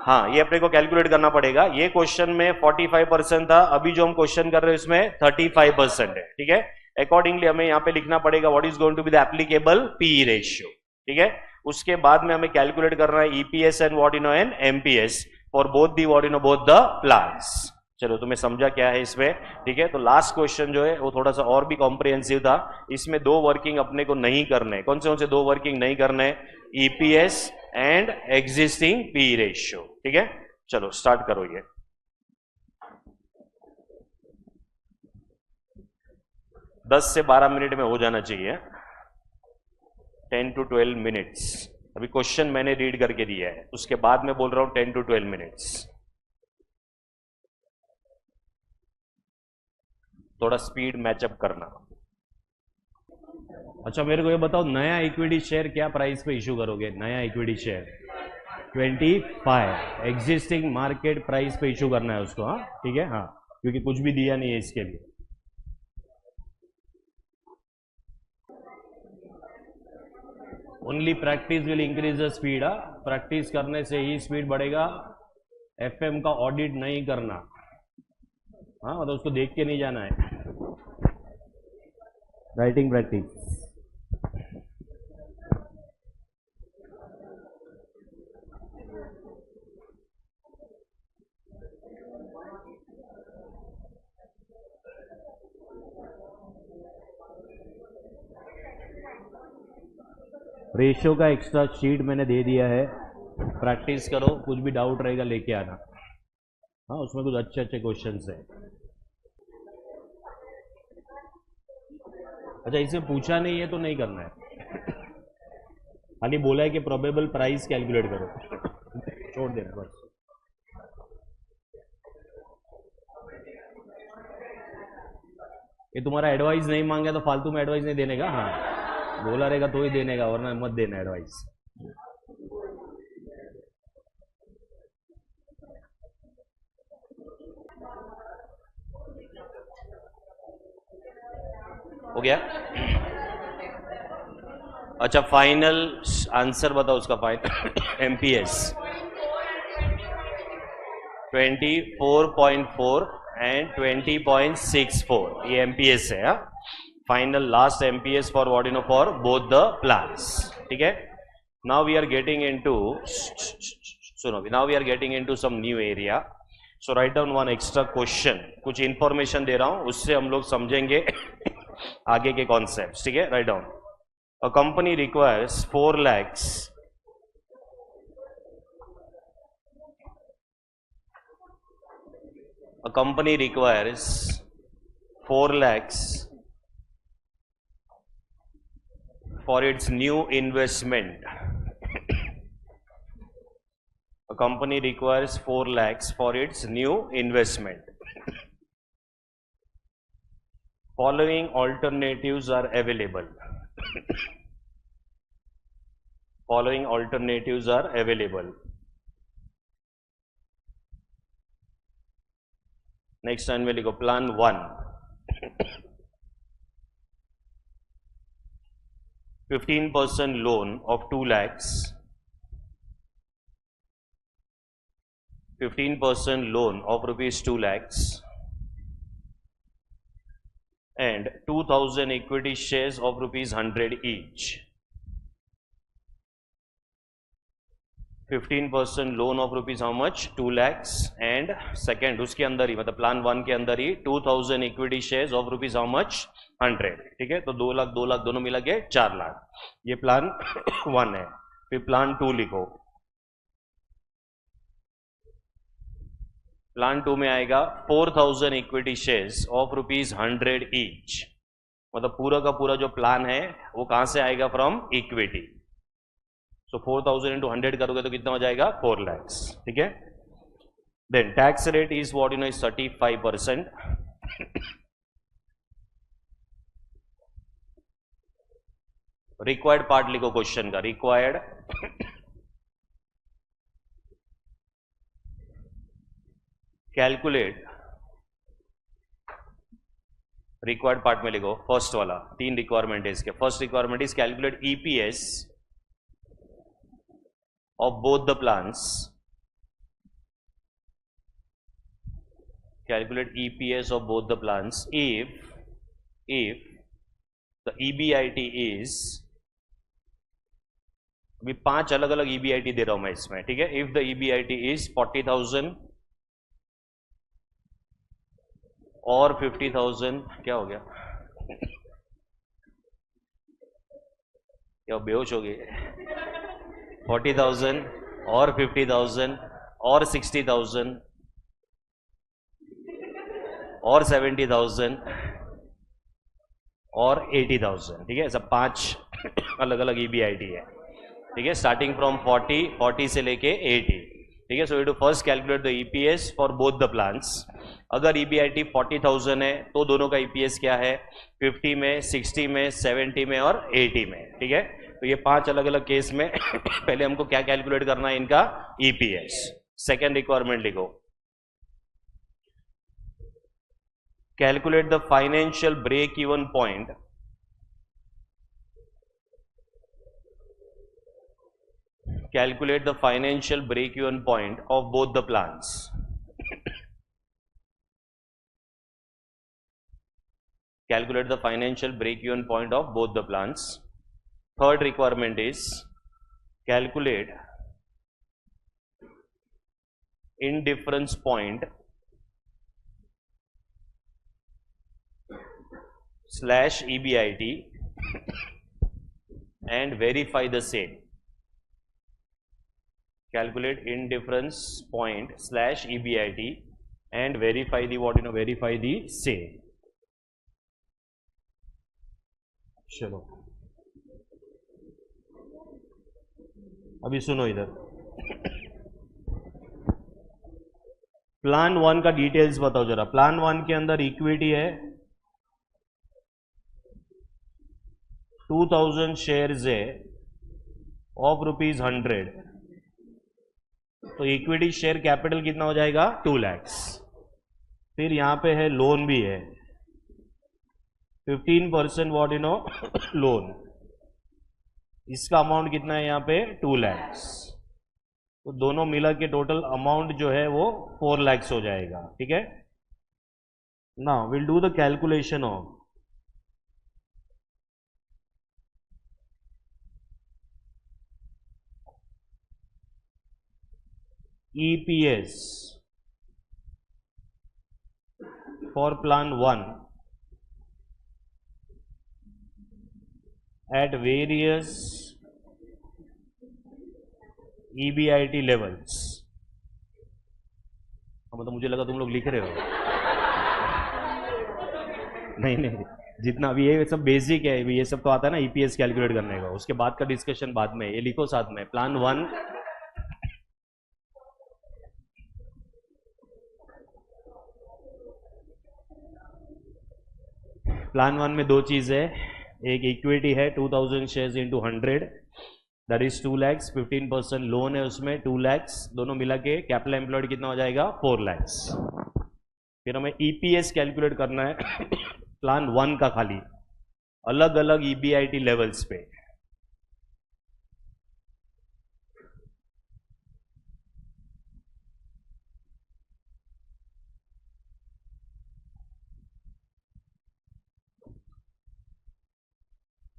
हाँ ये अपने को कैलकुलेट करना पड़ेगा। ये क्वेश्चन में 45% था, अभी जो हम क्वेश्चन कर रहे हैं इसमें 35% है, ठीक है। अकॉर्डिंगली हमें यहाँ पे लिखना पड़ेगा what is going to be the applicable P ratio, ठीक है। उसके बाद में हमें कैलकुलेट करना है EPS and what you know and MPS for both the what you know both the plans. चलो तुम्हें समझा क्या है इसमें, ठीक है। तो लास्ट क्वेश्चन जो है वो थोड़ा सा और भी कॉम्प्रिहेंसिव था, इसमें दो वर्किंग अपने को नहीं करने, कौन से दो वर्किंग नहीं करने, EPS and existing P ratio, ठीक है। चलो स्टार्ट करो, ये 10 से 12 मिनट में हो जाना चाहिए, 10 to 12 मिनट्स। अभी क्वेश्चन मैंने रीड करके दिया है, उसके बाद मैं बोल रहा हूं 10 to 12 मिनट्स। थोड़ा स्पीड मैचअप करना। अच्छा मेरे को ये बताओ, नया इक्विटी शेयर क्या प्राइस पे इशू करोगे, नया equity share 25 existing market price पे इशू करना है उसको, हाँ ठीक है, हाँ क्योंकि कुछ भी दिया नहीं है इसके लिए। Only practice will increase the speed. Practice करने से ही स्पीड बढ़ेगा। एफएम का ऑडिट नहीं करना, हाँ मतलब उसको देख के नहीं जाना है। Writing practice. रेशियो का एक्स्ट्रा शीट मैंने दे दिया है, प्रैक्टिस करो, कुछ भी डाउट रहेगा लेके आना। हाँ उसमें कुछ अच्छे अच्छे क्वेश्चंस है। अच्छा इसमें पूछा नहीं है तो नहीं करना है, खाली बोला है कि प्रोबेबल प्राइस कैलकुलेट करो, छोड़ देना बस। ये तुम्हारा एडवाइस नहीं मांगा तो फालतू में एडवाइस नहीं देने का, हाँ बोला रहेगा तो ही देने का, वरना मत देना एडवाइस। हो गया? अच्छा फाइनल आंसर बताओ उसका। फाइनल एमपीएस 24.4 एंड 20.64 ये एमपीएस है। Final last MPS for what you know for both the plans, ठीक है। Now we are getting into, सुनो, now we are getting into some new area. So write down one extra question, कुछ information दे रहा हूं, उससे हम लोग समझेंगे आगे के कॉन्सेप्ट्स, ठीक है। Write down, a company requires 4 lakhs a company requires 4 lakhs for its new investment. A company requires 4 lakhs for its new investment. Following alternatives are available. Following alternatives are available. Next time we'll go plan 1. 15% loan of 2 lakhs. 15% loan of rupees 2 lakhs. And 2000 equity shares of rupees 100 each. 15% loan of rupees how much 2 lakhs and second उसके अंदर ही मतलब plan 1 के अंदर ही 2000 equity shares of rupees how much 100, ठीक है। तो 2 लाख 2 लाख दोनों मिला के 4 लाख, ये प्लान 1 है। फिर प्लान 2 लिखो, प्लान 2 में आएगा 4000 equity shares of rupees 100 each. मतलब पूरा का पूरा जो प्लान है वो कहां से आएगा, फ्रॉम इक्विटी। सो 4000 इंटू 100 करोगे तो कितना हो जाएगा, 4 lakhs, ठीक है। Then tax rate is what you know is 35%। Required part लिखो क्वेश्चन का, रिक्वायर्ड कैलकुलेट, रिक्वायर्ड पार्ट में लिखो फर्स्ट वाला, 3 रिक्वायरमेंट है इसके। First requirement is calculate EPS of both the plans. Calculate EPS of both the plans if the EBIT is, अभी 5 अलग अलग EBIT दे रहा हूं मैं इसमें, ठीक है। if the EBIT is 40,000 और 50,000, क्या हो गया, क्या बेहोश हो गए, 40,000 और 50,000 और 60,000 और 70,000 और 80,000, ठीक है। सब 5 अलग अलग EBIT है, ठीक है, स्टार्टिंग फ्रॉम 40 से लेके 80, ठीक है। So you to first calculate the EPS for both the plans. अगर EBIT 40,000 है तो दोनों का EPS क्या है, 50 में, 60 में, 70 में और 80 में, ठीक है। तो ये 5 अलग अलग केस में पहले हमको क्या कैलकुलेट करना है, इनका EPS। सेकेंड रिक्वायरमेंट लिखो, calculate the financial break even point calculate the financial break-even point of both the plans. Calculate the financial break-even point of both the plans. Third requirement is calculate indifference point / EBIT and verify the same. Calculate indifference point / EBIT and verify the verify the same. चलो अभी सुनो इधर, plan 1 का details बताओ जरा। Plan 1 के अंदर equity है 2000 शेयर्स है ऑफ ₹100, तो इक्विटी शेयर कैपिटल कितना हो जाएगा 2 लाख। फिर यहां पे है लोन भी है 15% लोन, इसका अमाउंट कितना है यहाँ पे 2 लाख, तो दोनों मिला के टोटल अमाउंट जो है वो 4 लाख हो जाएगा। ठीक है, now will do the calculation of EPS for plan 1 at various EBIT levels। मतलब मुझे लगा तुम लोग लिख रहे हो। नहीं, जितना अभी ये सब बेसिक है, ये सब तो आता है ना EPS कैलकुलेट करने का, उसके बाद का डिस्कशन बाद में, ये लिखो साथ में। प्लान 1 में दो चीज है, एक इक्विटी है 2000 shares into 100 that is 2 lakh, 15% loan है उसमें 2 लाख, दोनों मिला के कैपिटल एम्प्लॉयड कितना हो जाएगा 4 लाख। फिर हमें EPS कैलकुलेट करना है प्लान 1 का खाली, अलग अलग EBIT लेवल्स पे।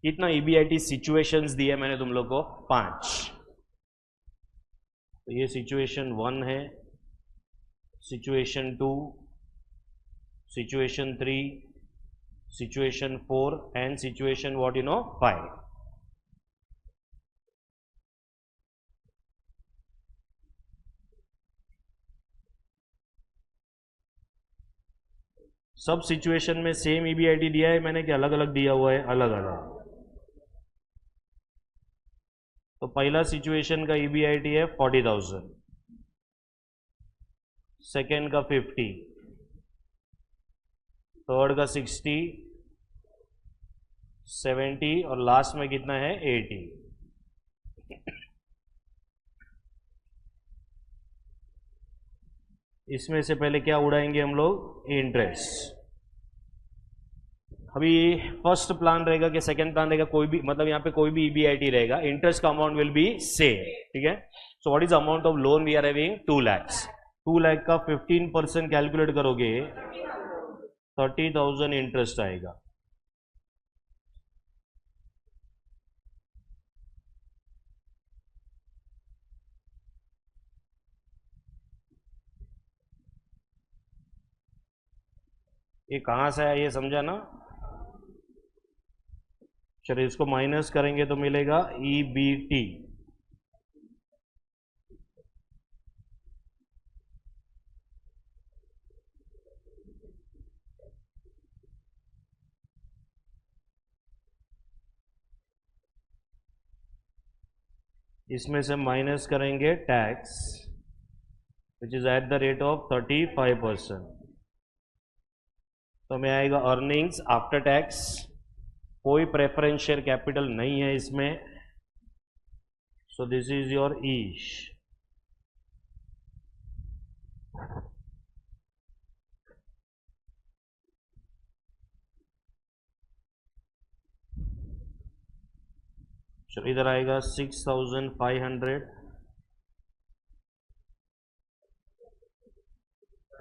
कितना EBIT सिचुएशंस दिए मैंने तुम लोग को 5, तो ये सिचुएशन 1 है, situation 2, situation 3, situation 4 and situation 5। सब सिचुएशन में सेम EBIT दिया है मैंने कि अलग अलग दिया हुआ है? अलग अलग। तो पहला सिचुएशन का EBIT है 40,000, सेकेंड का 50, थर्ड का 60, 70 और लास्ट में कितना है 80। इसमें से पहले क्या उड़ाएंगे हम लोग? इंटरेस्ट। अभी फर्स्ट प्लान रहेगा कि सेकंड प्लान रहेगा, कोई भी मतलब यहाँ पे कोई भी EBIT रहेगा, इंटरेस्ट का अमाउंट विल बी सेम। ठीक है, so what is amount of loan we are having? 2 lakh. 2 lakh का 15% कैलकुलेट करोगे 30,000 इंटरेस्ट आएगा। ये कहां से आया ये समझा ना? चलिए इसको माइनस करेंगे तो मिलेगा EBT। इसमें से माइनस करेंगे tax which is eight the rate of 35%, तो हमें आएगा अर्निंग्स आफ्टर टैक्स। कोई प्रेफरेंस शेयर कैपिटल नहीं है इसमें, सो दिस इज योर ईश। चलो इधर आएगा 6,500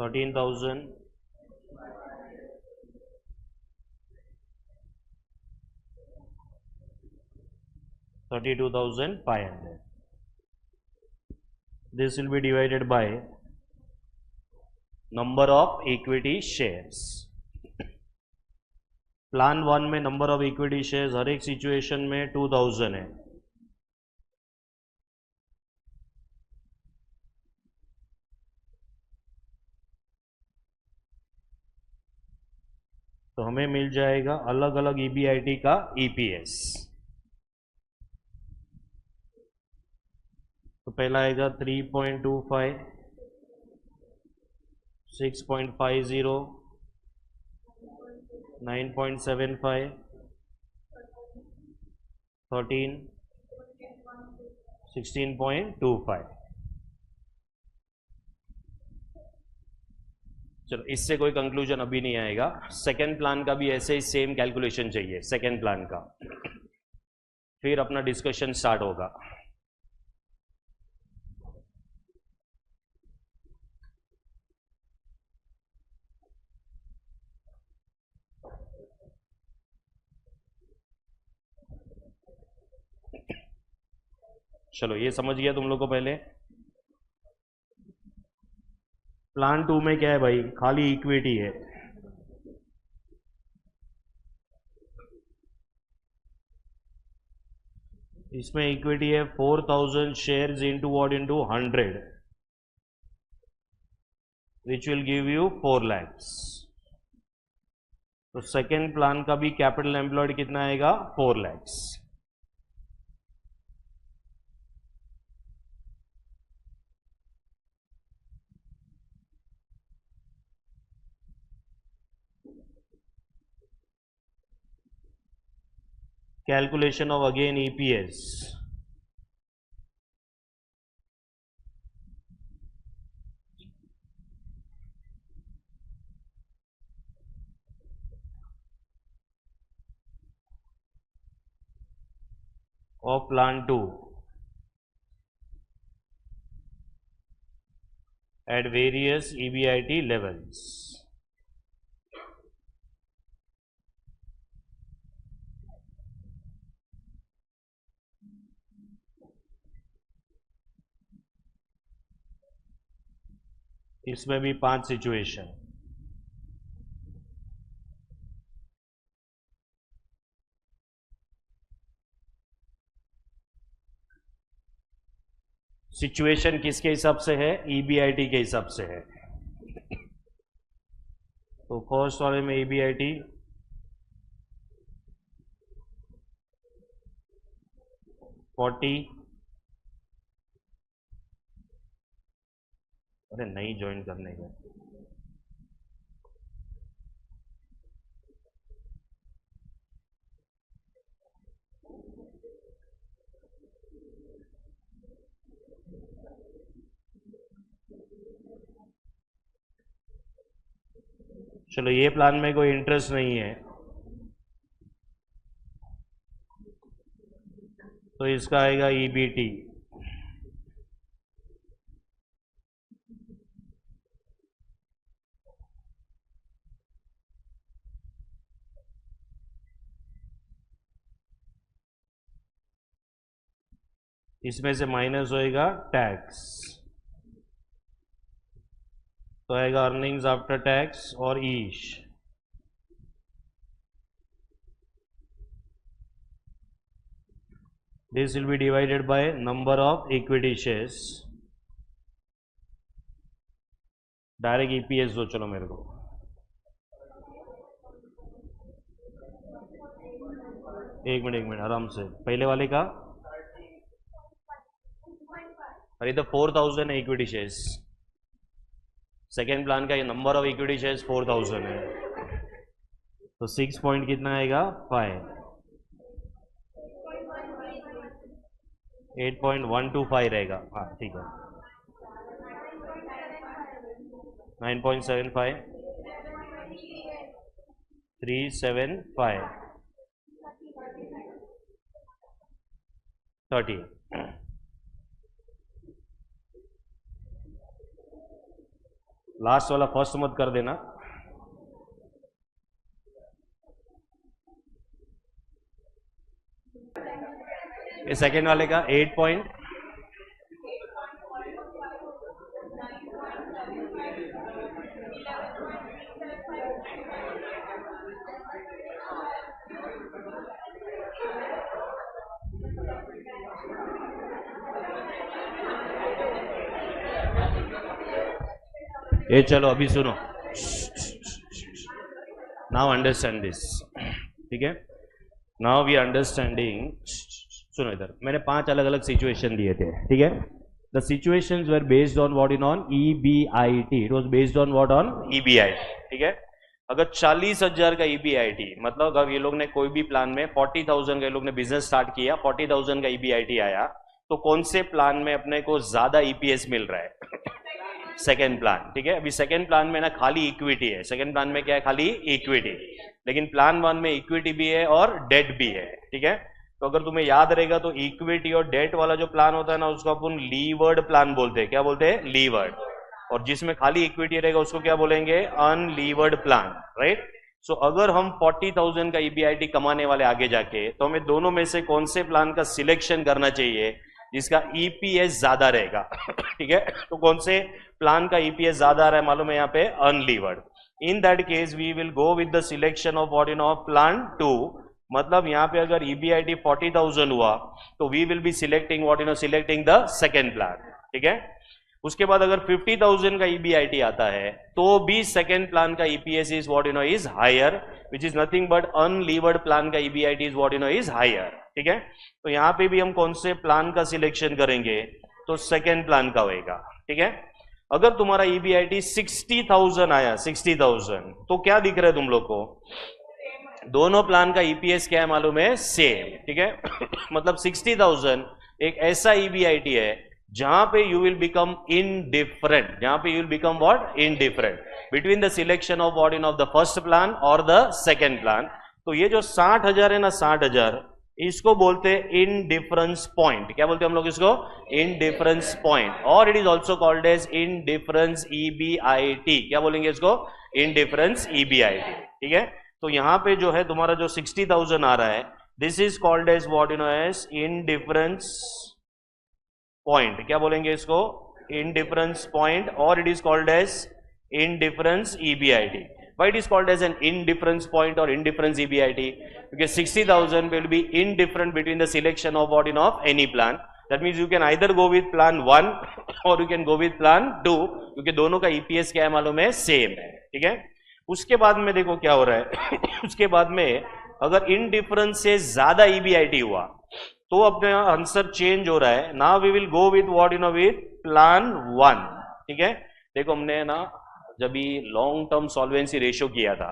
13,000, 32,500. This will be divided by number of equity shares. Plan 1 में नंबर ऑफ इक्विटी शेयर्स हर एक सिचुएशन में 2000 है. तो हमें मिल जाएगा अलग अलग ईबीआईटी का ईपीएस. तो पहला आएगा 3.25, 6.50, 9.75, 13, 16.25. चलो, इससे कोई कंक्लूजन अभी नहीं आएगा. सेकेंड प्लान का भी ऐसे ही सेम कैलकुलेशन चाहिए. सेकेंड प्लान का फिर अपना डिस्कशन स्टार्ट होगा. चलो, ये समझ गया तुम लोग को. पहले प्लान 2 में क्या है भाई? खाली इक्विटी है. इसमें इक्विटी है 4,000 shares into what? Into 100, which will give you 4 lakhs. तो सेकेंड प्लान का भी कैपिटल एम्प्लॉयड कितना आएगा? 4 lakhs. Calculation of again EPS. Of plan 2 at various EBIT levels. इसमें भी 5 सिचुएशन. सिचुएशन किसके हिसाब से है? ईबीआईटी के हिसाब से है. तो फर्स्ट वाले में ईबीआईटी 40. अरे नहीं ज्वाइन करने का. चलो, ये प्लान में कोई इंटरेस्ट नहीं है, तो इसका आएगा ईबीटी. इसमें से माइनस होएगा टैक्स, तो आएगा अर्निंग्स आफ्टर टैक्स और ईश. This will be divided by number of equity shares. Direct EPS दो. चलो मेरे को एक मिनट आराम से. पहले वाले का अरे तो 4,000 है इक्विटी शेयर्स. सेकेंड प्लान का ये नंबर ऑफ इक्विटी शेयर्स 4,000 है. तो 6 पॉइंट कितना आएगा? 5. 8.125 रहेगा. हाँ ठीक है. 9.75, 375, 30. लास्ट वाला फर्स्ट मत कर देना। ये सेकेंड वाले का 8 पॉइंट, ये चलो अभी सुनो, नाउ अंडरस्टैंड दिस, ठीक है। नाउ वी अंडरस्टैंडिंग, सुनो इधर, मैंने 5 अलग अलग सिचुएशन दिए थे, ठीक है। The situations were based on what in on EBIT, it was based on what on EBIT, ठीक है। अगर 40,000 का EBIT, मतलब अगर ये लोग ने कोई भी प्लान में 40,000 का, ये लोग ने बिजनेस स्टार्ट किया, 40,000 का EBIT आया, तो कौन से प्लान में अपने को ज्यादा EPS मिल रहा है? सेकेंड प्लान, ठीक है। अभी सेकेंड प्लान में ना खाली इक्विटी है, सेकेंड प्लान में क्या है? खाली इक्विटी, लेकिन प्लान 1 में इक्विटी भी है और डेट भी है, ठीक है। तो अगर तुम्हें याद रहेगा तो इक्विटी और डेट वाला जो प्लान होता है ना, उसको अपन लीवर्ड प्लान बोलते हैं। क्या बोलते हैं? लीवर्ड। और जिसमें खाली इक्विटी रहेगा उसको क्या बोलेंगे? Unlevered plan, right. सो अगर हम 40,000 का EBIT कमाने वाले आगे जाके, तो हमें दोनों में से कौन से प्लान का सिलेक्शन करना चाहिए जिसका EPS ज्यादा रहेगा? ठीक है, तो कौन से प्लान का EPS ज्यादा आ रहा है मालूम है? यहाँ पे unlevered. In that case we will go with the selection of what in of plan 2। मतलब यहाँ पे अगर EBIT 40,000 हुआ तो we will be selecting what in selecting the second plan, ठीक है। उसके बाद अगर 50,000 का EBIT आता है तो भी सेकेंड प्लान का EPS is what you know is higher, which is nothing but unlevered plan का EBIT is what you know is higher, ठीक है। तो यहां पे भी हम कौन से प्लान का सिलेक्शन करेंगे? तो सेकेंड प्लान का होगा, ठीक है। अगर तुम्हारा EBIT 60,000 आया, 60,000, तो क्या दिख रहा है तुम लोग को? दोनों प्लान का EPS क्या है मालूम है? सेम, ठीक है। मतलब 60,000 एक ऐसा EBIT है जहां पे यू विल बिकम इनडिफरेंट, जहां पे you will become what? Indifferent between the selection of what in of the first plan और द सेकेंड प्लान। तो ये जो 60,000 है ना, 60,000, इसको बोलते हैं इनडिफरेंस पॉइंट। क्या बोलते हैं हम लोग इसको? Indifference point. और it is also called as indifference EBIT। क्या बोलेंगे इसको? इनडिफरेंस EBIT, ठीक है। तो यहां पे जो है तुम्हारा जो 60,000 आ रहा है, this is called as what you know as indifference point. क्या बोलेंगे इसको? Indifference point. और it is called as indifference EBIT। Why it is called as an indifference point or indifference EBIT? Because 60,000 will be indifferent between the selection of what in of any plan. That means you can either go with plan 1 or you can go with plan 2, क्योंकि दोनों का EPS क्या है मालूम है? Same है, ठीक है। उसके बाद में देखो क्या हो रहा है। उसके बाद में अगर इनडिफरेंस से ज्यादा EBIT हुआ तो अपने आंसर चेंज हो रहा है। Now we will go with what you know with plan 1, ठीक है। देखो हमने ना जब भी लॉन्ग टर्म सॉल्वेंसी रेशियो किया था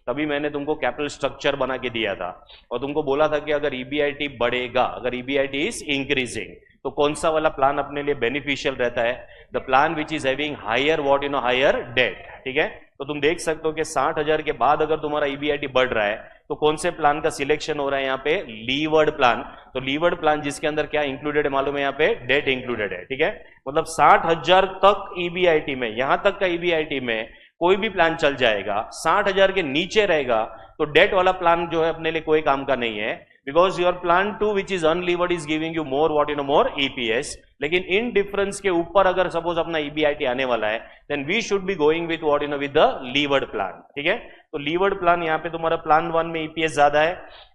तभी मैंने तुमको कैपिटल स्ट्रक्चर बना के दिया था और तुमको बोला था कि अगर EBIT बढ़ेगा, अगर EBIT इज इंक्रीजिंग, तो कौन सा वाला प्लान अपने लिए बेनिफिशियल रहता है? The plan which is having higher what you know higher debt, ठीक है। तो तुम देख सकते हो कि 60,000 के बाद अगर तुम्हारा EBIT बढ़ रहा है तो कौन से प्लान का सिलेक्शन हो रहा है यहाँ पे? Levered plan. तो लीवर्ड प्लान जिसके अंदर क्या इंक्लूडेड है मालूम है? यहाँ पे डेट इंक्लूडेड है, ठीक है। मतलब 60,000 तक EBIT में, यहां तक का EBIT में कोई भी प्लान चल जाएगा। 60,000 के नीचे रहेगा तो डेट वाला प्लान जो है अपने लिए कोई काम का नहीं है, because your plan 2 which is unlevered is giving you more what you no more EPS। लेकिन इन डिफरेंस के ऊपर अगर सपोज अपना EBIT आने वाला है, then we should be going with what you know with the levered plan, ठीक है। तो लीवर्ड प्लान यहाँ पे तुम्हारा प्लान 1 में EPS ज्यादा है।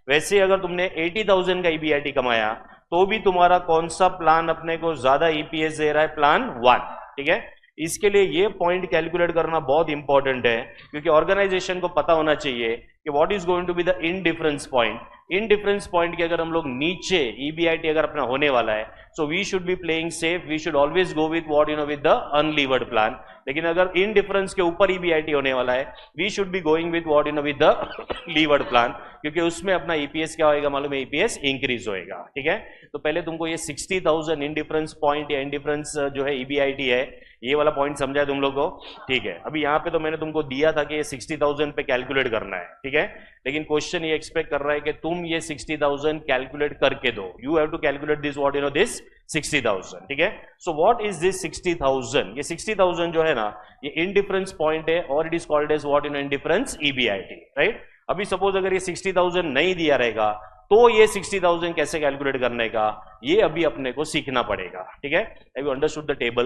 वैसे अगर तुमने 80,000 का EBIT कमाया तो भी तुम्हारा कौन सा प्लान अपने को ज्यादा EPS दे रहा है? प्लान 1, ठीक है। इसके लिए ये पॉइंट कैलकुलेट करना बहुत इंपॉर्टेंट है, क्योंकि ऑर्गेनाइजेशन को पता होना चाहिए कि what is going to be the indifference point. Indifference point के अगर हम लोग नीचे EBIT अगर अपना होने वाला है, so we should be playing safe, we should always go with what you know with the unlevered plan. लेकिन अगर इन डिफरेंस के ऊपर EBIT होने वाला है, we should be going with what you know with the levered plan, क्योंकि उसमें अपना EPS क्या होगा मालूम है? EPS इंक्रीज होएगा, ठीक है। तो पहले तुमको ये 60,000 इंडिफरेंस पॉइंट या इंडिफरेंस जो है EBIT है, ये वाला पॉइंट समझा है तुम लोग को? ठीक है। अभी यहाँ पे तो मैंने तुमको दिया था कि ये 60,000 पे कैलकुलेट करना है, ठीक है। लेकिन क्वेश्चन ये एक्सपेक्ट कर रहा है कि तुम ये 60,000 कैलकुलेट करके दो। You have to calculate this what you know this 60,000, ठीक है। So what is this 60,000? ये 60,000 जो है ना, ये इंडिफरेंस पॉइंट है और it is called as what in indifference EBIT, right. अभी सपोज अगर ये 60,000 नहीं दिया रहेगा तो ये 60,000 कैसे कैलकुलेट करने का, ये अभी अपने को सीखना पड़ेगा, ठीक है। Have you understood the table?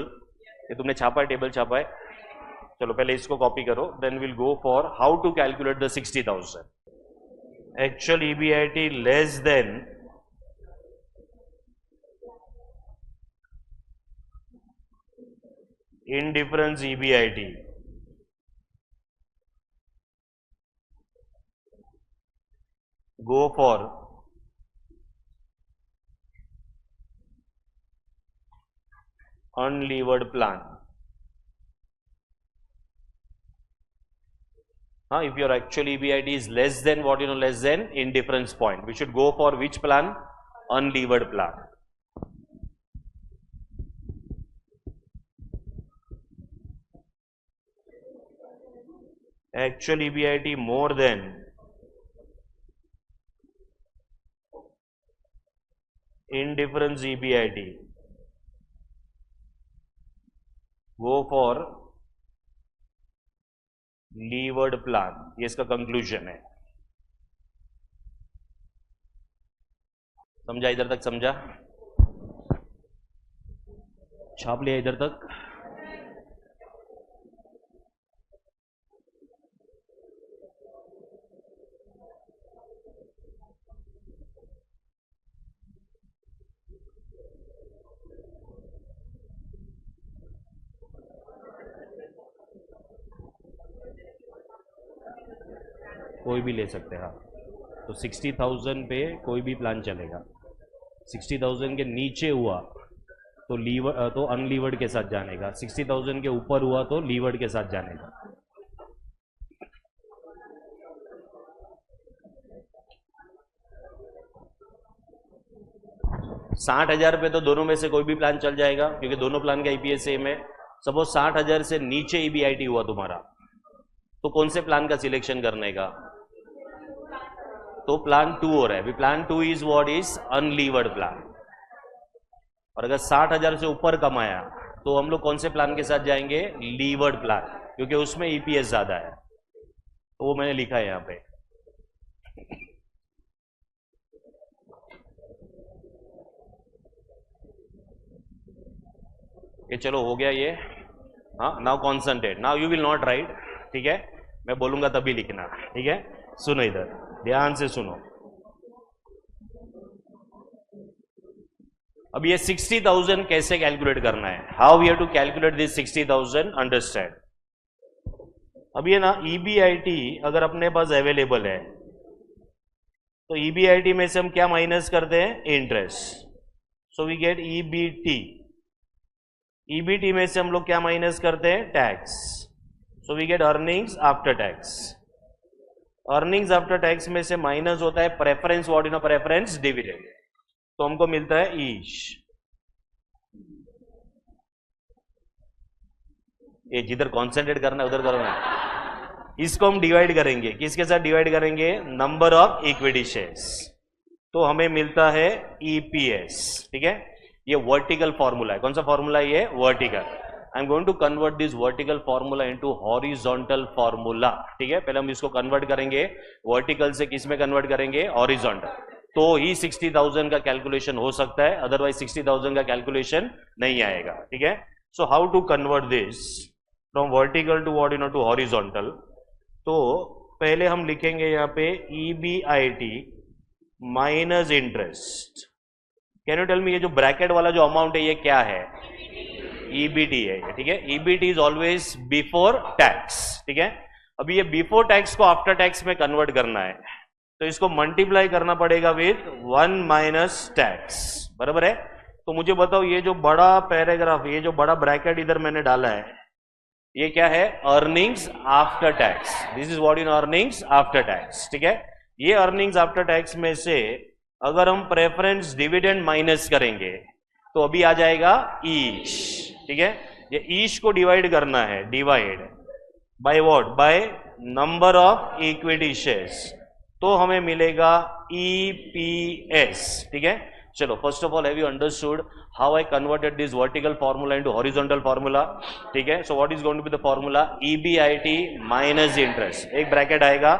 ये तुमने छापा है, टेबल छापा है? चलो पहले इसको कॉपी करो, then will go for how to calculate the 60,000. Actual EBIT less than indifference EBIT. Go for unlevered plan. If your actual EBIT is less than what you know, less than indifference point, we should go for which plan? Unlevered plan. Actual EBIT more than indifference EBIT. Go for levered plan. ये इसका conclusion है। समझा? इधर तक समझा? छाप लिया इधर तक? कोई भी ले सकते हैं आप। तो 60,000 पे कोई भी प्लान चलेगा। 60,000 के नीचे हुआ तो लीवर तो अनलीवर्ड के साथ जाने का, 60,000 के ऊपर हुआ तो लीवर्ड के साथ जाने का। $60,000 पे तो दोनों में से कोई भी प्लान चल जाएगा क्योंकि दोनों प्लान का ईपीएस सेम है। सपोज 60,000 से नीचे EBIT हुआ तुम्हारा, तो कौन से प्लान का सिलेक्शन करने का? तो प्लान 2 हो रहा है। Plan 2 is what is unlevered plan. और अगर 60,000 से ऊपर कमाया तो हम लोग कौन से प्लान के साथ जाएंगे? लीवर्ड प्लान, क्योंकि उसमें ईपीएस ज्यादा है। तो वो मैंने लिखा है यहां पे। ये चलो हो गया ये। हाँ, now concentrate, now you will not right, ठीक है। मैं बोलूंगा तभी लिखना, ठीक है। सुनो इधर, ध्यान से सुनो। अब ये 60,000 कैसे कैलकुलेट करना है? How we have to calculate this 60,000? Understand. अब ये ना EBIT अगर अपने पास अवेलेबल है तो EBIT में से हम क्या माइनस करते हैं? Interest. So we get EBT। EBT में से हम लोग क्या माइनस करते हैं? Tax. So we get earnings after tax. Earnings after tax में से माइनस होता है preference, what in preference dividend, तो हमको मिलता है ईश। ये जिधर कॉन्सेंट्रेट करना है उधर करो ना। इसको हम डिवाइड करेंगे, किसके साथ डिवाइड करेंगे? नंबर ऑफ इक्विटी शेयर्स, तो हमें मिलता है EPS, ठीक है। ये वर्टिकल फॉर्मूला है। कौन सा फॉर्मूला है ये? Vertical. I am going to convert this vertical formula into horizontal formula, ठीक है। पहले हम इसको कन्वर्ट करेंगे, वर्टिकल से किस में कन्वर्ट करेंगे? हॉरिजॉन्टल। तो ही 60,000 का कैलकुलेशन हो सकता है, अदरवाइज 60,000 का कैलकुलेशन नहीं आएगा, ठीक है। So how to convert this from vertical to what you know to horizontal? तो पहले हम लिखेंगे यहाँ पे EBIT minus interest. Can you tell me ये जो ब्रैकेट वाला जो अमाउंट है ये क्या है? EBT है, ठीक है। EBT is always before tax, ठीक है। अभी ये बिफोर टैक्स को आफ्टर टैक्स में कन्वर्ट करना है, तो इसको मल्टीप्लाई करना पड़ेगा विथ 1 माइनस टैक्स, बराबर है। तो मुझे बताओ ये जो बड़ा पैराग्राफ, ये जो बड़ा ब्रैकेट इधर मैंने डाला है, ये क्या है? Earnings after tax. This is what in earnings after tax, ठीक है। ये अर्निंग्स आफ्टर टैक्स में से अगर हम प्रेफरेंस डिविडेंड माइनस करेंगे तो अभी आ जाएगा ईश, ठीक है। ये ईश को डिवाइड करना है, divide by what? By number of equity shares, तो हमें मिलेगा EPS, ठीक है। चलो first of all have you understood how I converted this vertical formula into horizontal formula? ठीक है, so what is going to be the formula? EBIT minus interest, एक bracket आएगा,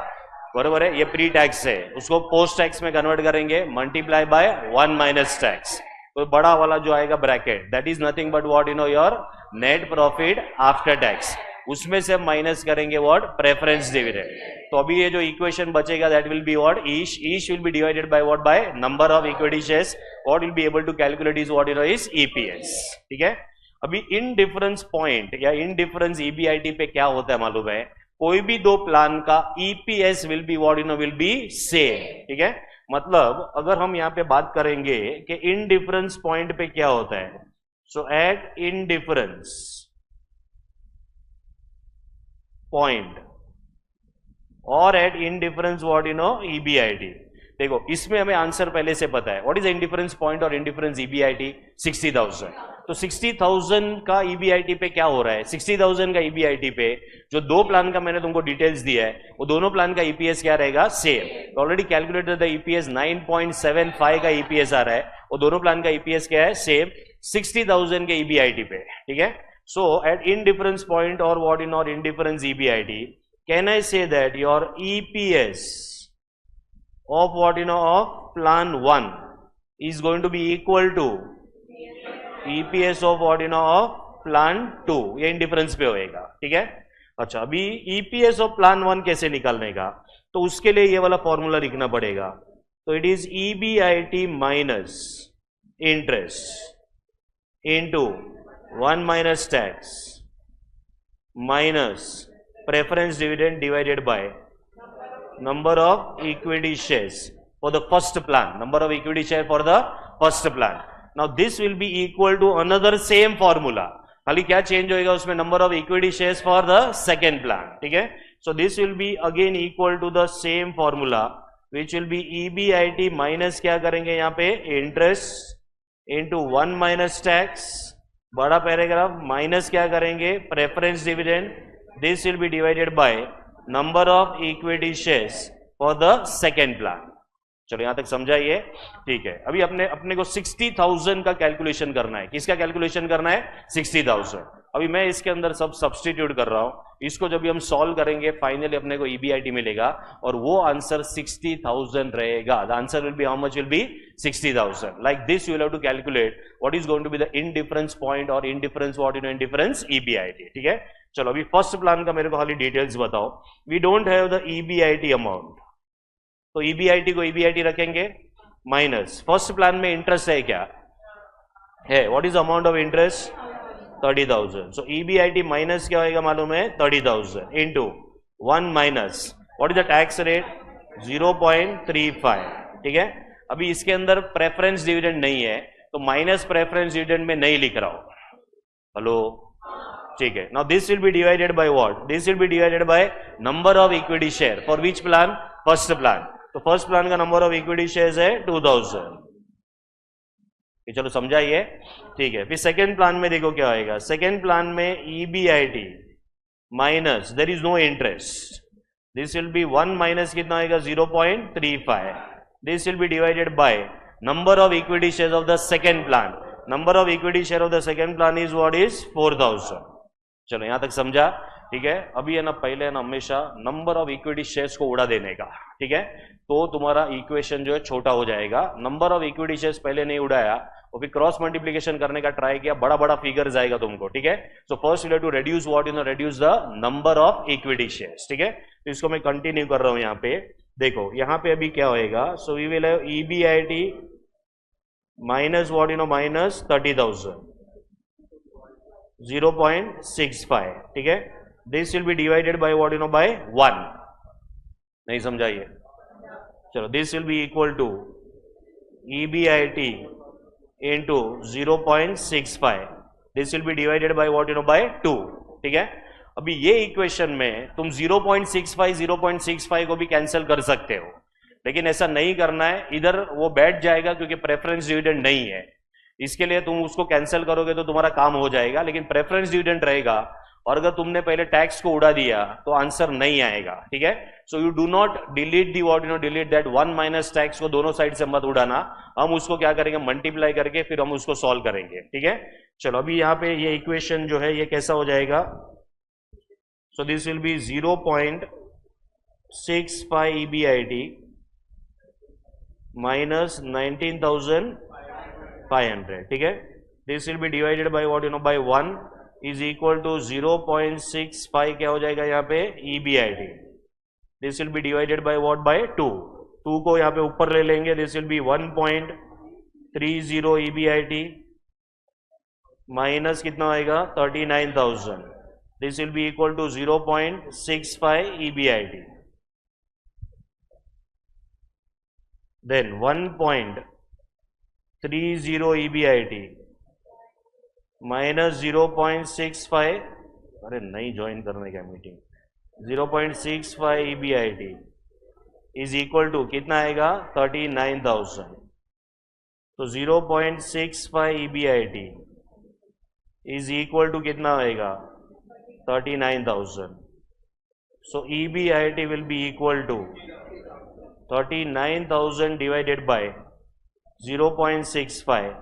बरोबर है, ये प्री टैक्स है, उसको पोस्ट टैक्स में कन्वर्ट करेंगे, मल्टीप्लाई बाय 1 माइनस टैक्स, तो बड़ा वाला जो आएगा bracket, that is nothing but what, you no, your net profit after tax, उसमें से माइनस करेंगे व्हाट? Preference dividend. तो अभी ये जो इक्वेशन बचेगा that will be what? Each will be divided by what? By number of equity shares. What will be able to calculate is what, you know, is EPS। ठीक है, अभी in difference point या in difference EBIT पे क्या होता है मालूम है? कोई भी दो प्लान का EPS will be what, you know, will be same. ठीक है, मतलब अगर हम यहां पे बात करेंगे कि इन डिफरेंस पॉइंट पे क्या होता है, so at indifference point और at indifference what, you know, EBIT। देखो इसमें हमें आंसर पहले से पता है, व्हाट इज इनडिफरेंस पॉइंट और इनडिफरेंस EBIT? 60,000। तो 60,000 का EBIT पे क्या हो रहा है? 60,000 का EBIT पे जो दो प्लान का मैंने तुमको डिटेल्स दिया है, वो दोनों प्लान का EPS क्या रहेगा? Same. Already calculated the EPS 9.75 का EPS आ रहा है, वो दोनों प्लान का EPS क्या है? सेम, 60,000 के EBIT पे। ठीक है, so at indifference point or what in or indifference EBIT, can I say that your EPS of what, you know, of plan 1 is going to be equal to EPS of what, you know, of plan 2? ये indifference पे होएगा। ठीक है, अच्छा अभी EPS of plan 1 कैसे निकालने का? तो उसके लिए ये वाला फॉर्मूला लिखना पड़ेगा। तो it is EBIT minus interest into 1 minus tax minus preference dividend divided by number of equity shares for the first plan, number of equity share for the first plan. Now this will be equal to another same formula, खाली क्या change होएगा उसमें? Number of equity shares for the second plan. ठीक है, so this will be again equal to the same formula which will be EBIT minus क्या करेंगे यहाँ पे? इंटरेस्ट इंटू 1 माइनस टैक्स, बड़ा पैराग्राफ, माइनस क्या करेंगे? Preference dividend, this will be divided by number of equity shares for the second plan. चलो यहां तक समझाइए। ठीक है, अभी अपने को 60,000 का कैलकुलेशन करना है। किसका कैलकुलेशन करना है? 60,000। अभी मैं इसके अंदर सब सब्सटीट्यूट कर रहा हूं, इसको जब भी हम सॉल्व करेंगे फाइनली अपने को EBIT मिलेगा और वो आंसर 60,000 रहेगा। The answer will be how much? Will be 60,000। Like this you will have to calculate what is going to be the indifference point और indifference what, you know, indifference EBIT। ठीक है, चलो अभी first plan का मेरे को खाली details बताओ। We don't have the EBIT amount, तो EBIT को EBIT रखेंगे माइनस, फर्स्ट प्लान में इंटरेस्ट है क्या है? What is amount of interest? 30,000। So EBIT minus क्या होगा मालूम है? 30,000 into 1 minus what is the tax rate? 0.35। ठीक है, अभी इसके अंदर प्रेफरेंस डिविडेंड नहीं है तो माइनस प्रेफरेंस डिविडेंड में नहीं लिख रहा हूं। हेलो, ठीक है, now this will be divided by what? This will be divided by number of equity share for which plan? First plan. तो फर्स्ट प्लान का नंबर ऑफ इक्विटी शेयर्स है 2000। चलो समझाइए। ठीक है, फिर सेकेंड प्लान में देखो क्या होएगा। सेकेंड प्लान में EBIT minus, there is no interest, this will be 1 minus कितना आएगा? 0.35। This will be divided by number of equity shares of the second plan. Number of equity share of the second plan is what? Is 4000। चलो यहां तक समझा। ठीक है, अभी है ना, पहले है ना हमेशा नंबर ऑफ इक्विटी शेयर्स को उड़ा देने का। ठीक है, तो तुम्हारा इक्वेशन जो है छोटा हो जाएगा। नंबर ऑफ इक्विटी शेयर्स पहले नहीं उड़ाया और फिर क्रॉस मल्टीप्लिकेशन करने का ट्राई किया, बड़ा बड़ा फिगर्स आएगा तुमको। ठीक है, so first you have to reduce what, you know, reduce the number of equity shares. ठीक है, तो इसको मैं कंटिन्यू कर रहा हूं यहाँ पे। देखो यहाँ पे अभी क्या होएगा? So we will have EBIT minus what, you know, minus 30,000, 0.65। ठीक है, this will be divided by what, you know, by 1। नहीं समझाइए? चलो, this will be equal to EBIT into 0.65, this will be divided by what, you know, by 2। ठीक है, अभी ये equation में तुम 0.65 को भी कैंसिल कर सकते हो, लेकिन ऐसा नहीं करना है, इधर वो बैठ जाएगा क्योंकि प्रेफरेंस डिविडेंड नहीं है। इसके लिए तुम उसको कैंसिल करोगे तो तुम्हारा काम हो जाएगा, लेकिन प्रेफरेंस डिविडेंड रहेगा और अगर तुमने पहले टैक्स को उड़ा दिया तो आंसर नहीं आएगा, ठीक है। So you do not delete the what, delete that 1 minus tax को दोनों साइड से मत उड़ाना, हम उसको क्या करेंगे, मल्टीप्लाई करके फिर हम उसको सॉल्व करेंगे, ठीक है। चलो अभी यहां पे ये इक्वेशन जो है ये कैसा हो जाएगा, so this will be 0.65 EBIT minus 19,500, ठीक है। This will be divided by what, by 1 is equal to 0.65 क्या हो जाएगा यहाँ पे EBIT। This will be divided by what, by 2 को यहाँ पे ऊपर ले लेंगे, this will be 1.30 EBIT minus कितना आएगा 39,000, this will be equal to 0.65 EBIT, then 1.30 EBIT minus 0.65, अरे नहीं ज्वाइन करने का meeting, 0.65 EBIT is equal to कितना आएगा 39,000, तो 0.65 EBIT इज इक्वल टू कितना आएगा 39,000, so EBIT will be equal to 39,000 divided by 0.65,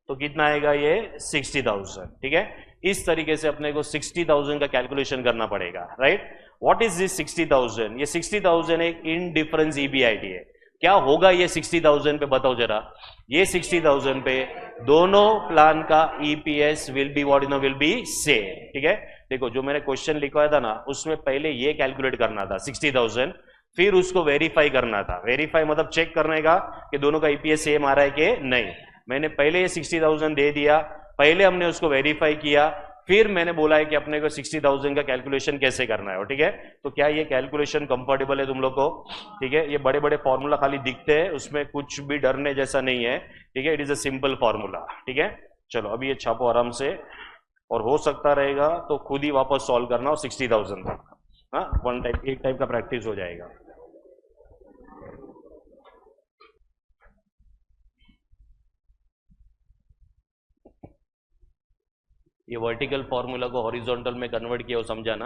तो कितना आएगा ये 60,000, ठीक है। इस तरीके से अपने को 60,000 का कैलकुलेशन करना पड़ेगा, राइट। व्हाट इज दिस 60,000, ये 60,000 एक इनडिफरेंस EBIT है। क्या होगा ये 60,000 पे बताओ जरा, ये 60,000 पे दोनों प्लान का EPS will be what, will be same, ठीक है। देखो जो मैंने क्वेश्चन लिखवाया था ना, उसमें पहले ये कैलकुलेट करना था 60,000, फिर उसको वेरीफाई करना था। वेरीफाई मतलब चेक करने का कि दोनों का EPS सेम आ रहा है कि नहीं। मैंने पहले ये 60,000 दे दिया, पहले हमने उसको वेरीफाई किया, फिर मैंने बोला है कि अपने को 60,000 का कैलकुलेशन कैसे करना है, ठीक है। तो क्या ये कैलकुलेशन कंफर्टेबल है तुम लोग को, ठीक है। ये बड़े बड़े फॉर्मूला खाली दिखते हैं, उसमें कुछ भी डरने जैसा नहीं है, ठीक है। It is a simple formula, ठीक है। चलो अभी ये छापो आराम से, और हो सकता रहेगा तो खुद ही वापस सॉल्व करना और 60,000 तक, हाँ, एक टाइप का प्रैक्टिस हो जाएगा। ये वर्टिकल फॉर्मूला को हॉरिजॉन्टल में कन्वर्ट किया, वो समझा ना।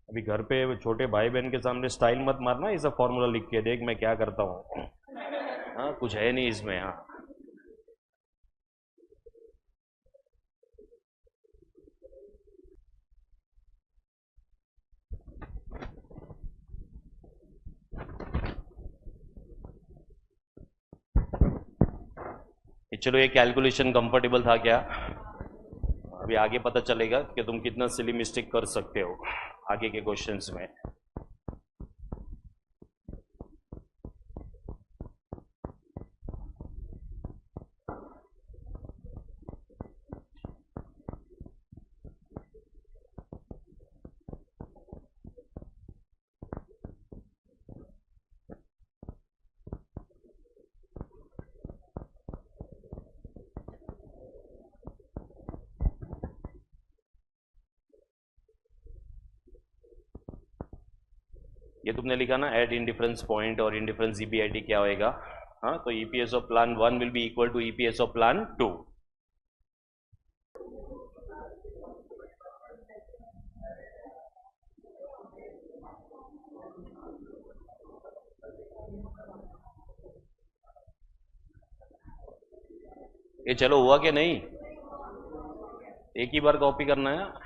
अभी घर पे छोटे भाई बहन के सामने स्टाइल मत मारना, ये सब फॉर्मूला लिख के देख मैं क्या करता हूँ, हाँ कुछ है नहीं इसमें, हाँ। चलो ये कैलकुलेशन कंफर्टेबल था क्या, अभी आगे पता चलेगा कि तुम कितना सिली मिस्टेक कर सकते हो आगे के क्वेश्चंस में। ये तुमने लिखा ना एट इंडिफरेंस पॉइंट और इंडिफरेंस EBIT क्या होएगा, हाँ। तो EPS of plan 1 will be equal to EPS of plan 2। ये चलो हुआ कि नहीं, एक ही बार कॉपी करना है।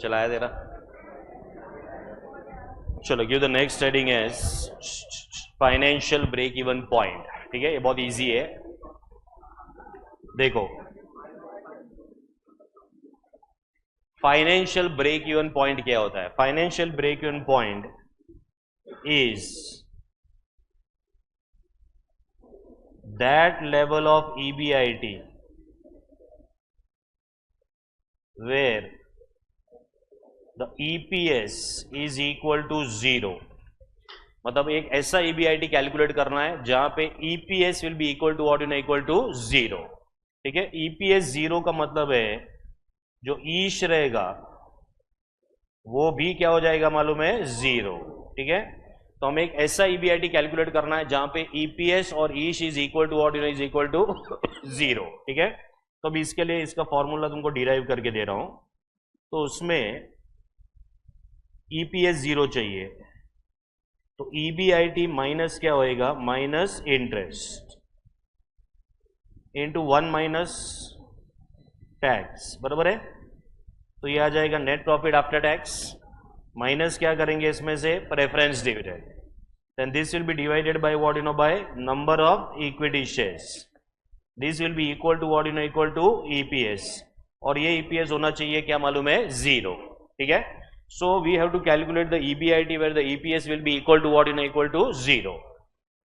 चलाया दे रहा, चलो give the next heading is financial break even point, ठीक है। ये बहुत इजी है, देखो फाइनेंशियल ब्रेक इवन पॉइंट क्या होता है। Financial break even point is that level of EBIT where the EPS is equal to 0 मतलब एक ऐसा ईबीआईटी कैलकुलेट करना है जहां पे EPS will be equal to what, you know, equal to 0। ठीक है, ईपीएस 0 का मतलब है जो ईश रहेगा वो भी क्या हो जाएगा मालूम है, 0। ठीक है, तो हमें एक ऐसा ईबीआईटी कैलकुलेट करना है जहां पे ईपीएस और ईश is equal to what, you know, is equal to 0। ठीक है, तो अभी इसके लिए इसका फॉर्मूला तुमको डिराइव करके दे रहा हूं। तो उसमें ईपीएस 0 चाहिए, तो ईबीआईटी माइनस क्या होएगा, minus interest into 1 minus tax, बराबर है। तो ये आ जाएगा net profit after tax, minus क्या करेंगे इसमें से, preference dividend, then this will be divided by what, you know, by number of equity shares, this will be equal to what, you know, equal to EPS, और ये EPS होना चाहिए क्या मालूम है, 0। ठीक है, so we have to calculate the EBIT where the EPS will be equal to what, you know, equal to 0।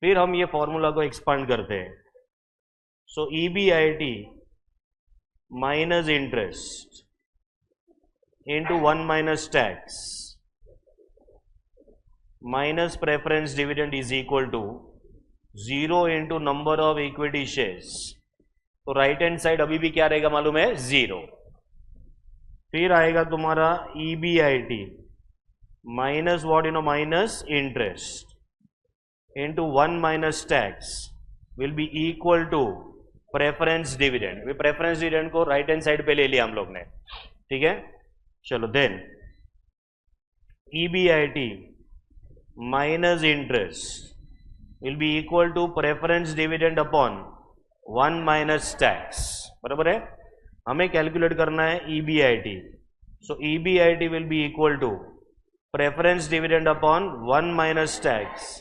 फिर हम ये फॉर्मूला को एक्सपांड करते हैं। so EBIT minus interest into 1 minus tax minus preference dividend is equal to 0 into number of equity shares. तो right hand side अभी भी क्या रहेगा मालूम है, 0। फिर आएगा तुम्हारा EBIT minus what, you know, minus interest into 1 minus tax will be equal to preference dividend. Preference dividend को राइट हैंड साइड पे ले लिया हम लोग ने। ठीक है, चलो then EBIT minus interest will be equal to preference dividend upon 1 minus tax, बराबर है। हमें कैलकुलेट करना है EBIT, so EBIT will be equal to preference dividend upon 1 minus tax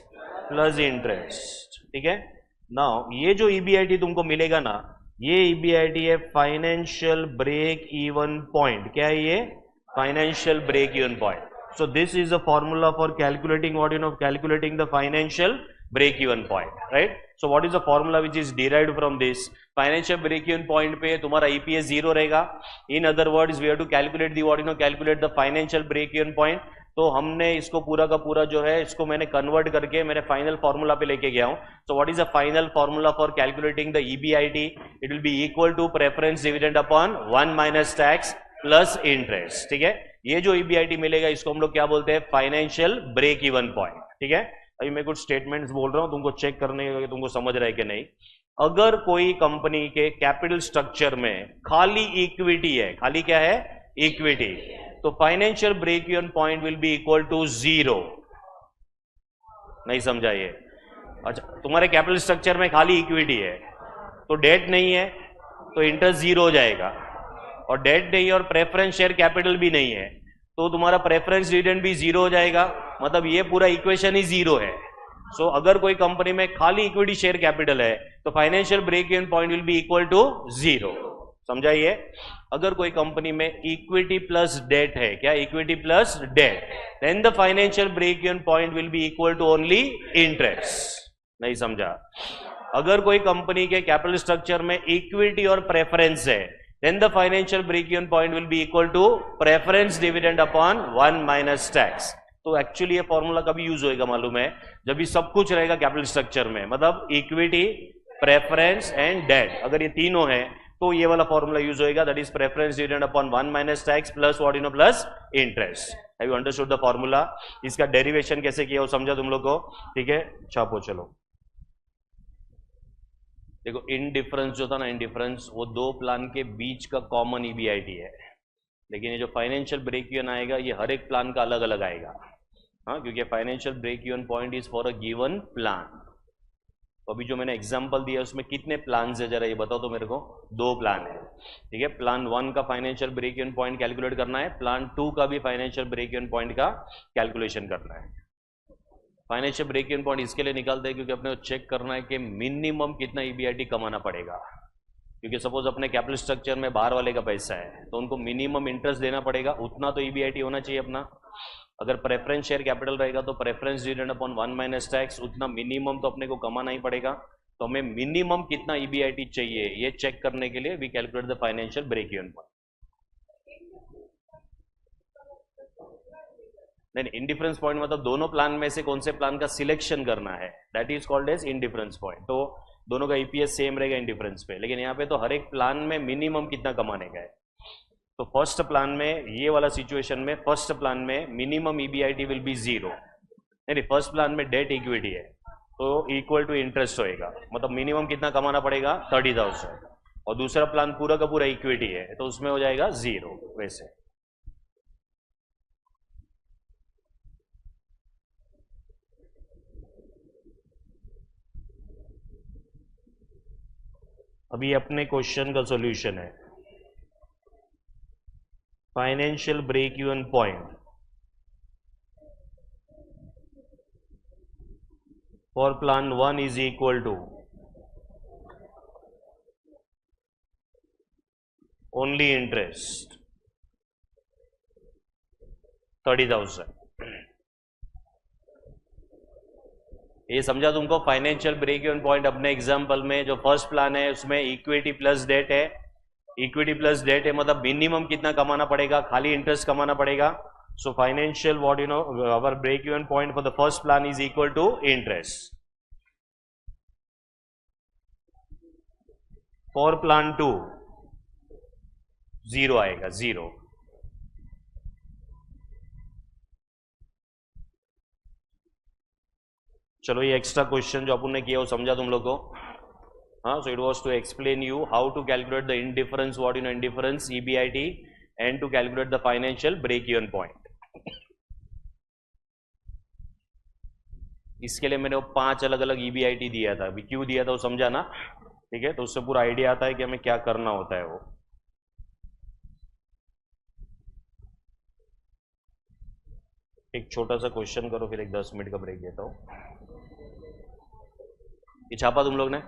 plus interest. ठीक है, नाउ ये जो EBIT तुमको मिलेगा ना, ये EBIT है फाइनेंशियल ब्रेक इवन पॉइंट। क्या है ये, financial break even point. So this is the formula for calculating what, you know, calculating the financial break even point, right. So what is the formula which is derived from this, financial break even point पे तुम्हारा EPS 0 रहेगा। In other words we have to calculate the what, you know, calculate the financial break even point. तो हमने इसको पूरा का पूरा जो है इसको मैंने कन्वर्ट करके मेरे फाइनल फॉर्मूला पे लेके गया हूं। So what is the final formula for calculating the EBIT, it will be equal to preference dividend upon 1 minus tax plus interest. ठीक है, ये जो EBIT मिलेगा इसको हम लोग क्या बोलते हैं, फाइनेंशियल ब्रेक इवन पॉइंट। ठीक है, अभी मैं कुछ स्टेटमेंट्स बोल रहा हूं, तुमको चेक करने के, तुमको समझ रहा है कि नहीं। अगर कोई कंपनी के कैपिटल स्ट्रक्चर में खाली इक्विटी है, खाली क्या है, इक्विटी, तो financial break even point will be equal to 0। नहीं समझा ये? अच्छा, तुम्हारे कैपिटल स्ट्रक्चर में खाली इक्विटी है तो डेट नहीं है तो इंटरेस्ट 0 हो जाएगा, और डेट नहीं और प्रेफरेंस शेयर कैपिटल भी नहीं है तो तुम्हारा प्रेफरेंस डिविडेंड भी 0 हो जाएगा। मतलब ये पूरा इक्वेशन ही 0 है। सो अगर कोई कंपनी में खाली इक्विटी शेयर कैपिटल है तो financial break even point will be equal to 0। समझाइए, अगर कोई कंपनी में इक्विटी प्लस डेट है, क्या, equity plus debt, then the financial break even point will be equal to only interest. नहीं समझा? अगर कोई कंपनी के कैपिटल स्ट्रक्चर में इक्विटी और प्रेफरेंस है, then the financial break-even point will be equal to preference dividend upon 1 minus tax। तो actually ये फॉर्मूला कभी यूज होएगा मालूम है, जब ये सब कुछ रहेगा कैपिटल स्ट्रक्चर में, मतलब इक्विटी, प्रेफरेंस एंड डेट, अगर ये तीनों है तो ये वाला फॉर्मूला यूज होएगा, that is preference dividend upon 1 minus tax plus what, you no, plus interest. Have you understood the formula? इसका डेरिवेशन कैसे किया वो समझा तुम लोग को? ठीक है, छापो चलो। देखो, इनडिफरेंस जो था ना, इनडिफरेंस वो दो प्लान के बीच का कॉमन EBIT है, लेकिन ये जो फाइनेंशियल ब्रेक इवन आएगा ये हर एक प्लान का अलग अलग आएगा। हाँ, क्योंकि financial break even point is for a given plan. तो अभी जो मैंने एग्जांपल दिया उसमें कितने प्लान है जरा ये बताओ तो मेरे को? 2 प्लान है। ठीक है, प्लान 1 का financial break even point calculate करना है, प्लान 2 का भी फाइनेंशियल ब्रेक इवन पॉइंट का कैलकुलेशन करना है। फाइनेंशियल ब्रेक इवन पॉइंट इसके लिए निकालते हैं क्योंकि अपने को चेक करना है कि मिनिमम कितना EBIT कमाना पड़ेगा। क्योंकि सपोज अपने कैपिटल स्ट्रक्चर में बाहर वाले का पैसा है तो उनको मिनिमम इंटरेस्ट देना पड़ेगा, उतना तो EBIT होना चाहिए अपना। अगर प्रेफरेंस शेयर कैपिटल रहेगा तो preference dividend upon 1 minus tax, उतना मिनिमम तो अपने को कमाना ही पड़ेगा। तो हमें मिनिमम कितना EBIT चाहिए ये चेक करने के लिए we calculate the financial break even point. नहीं, इंडिफरेंस पॉइंट मतलब दोनों प्लान में से कौन से प्लान का सिलेक्शन करना है, that is called as indifference point. तो दोनों का ईपीएस सेम रहेगा इंडिफरेंस पे, लेकिन यहाँ पे तो हर एक प्लान में मिनिमम कितना कमाने का है। तो फर्स्ट प्लान में ये वाला सिचुएशन में, फर्स्ट प्लान में मिनिमम ईबीआईटी विल बी 0। नहीं, फर्स्ट प्लान में डेट इक्विटी है तो इक्वल टू इंटरेस्ट होएगा, मतलब मिनिमम कितना कमाना पड़ेगा 30,000, और दूसरा प्लान पूरा का पूरा इक्विटी है तो उसमें हो जाएगा 0। वैसे अभी अपने क्वेश्चन का सॉल्यूशन है financial break even point for plan 1 is equal to only interest 30,000। ये समझा तुमको? फाइनेंशियल ब्रेक इवन पॉइंट अपने एग्जांपल में जो फर्स्ट प्लान है उसमें इक्विटी प्लस डेट है, इक्विटी प्लस डेट है मतलब मिनिमम कितना कमाना पड़ेगा, खाली इंटरेस्ट कमाना पड़ेगा। So financial what you know our break even point for the first plan is equal to interest. For plan 2 0 आएगा, 0। चलो ये एक्स्ट्रा क्वेश्चन जो अपन ने किया वो समझा तुम लोग को? हाँ, so it was to explain you how to calculate the indifference, what you know indifference, EBIT, and to calculate the financial break even point. इसके लिए मैंने वो 5 अलग अलग ईबीआईटी दिया था, अभी क्यों दिया था वो समझा ना? ठीक है, तो उससे पूरा आइडिया आता है कि हमें क्या करना होता है। वो एक छोटा सा क्वेश्चन करो, फिर एक 10 मिनट का ब्रेक देता हूं। ये छापा तुम लोग ने?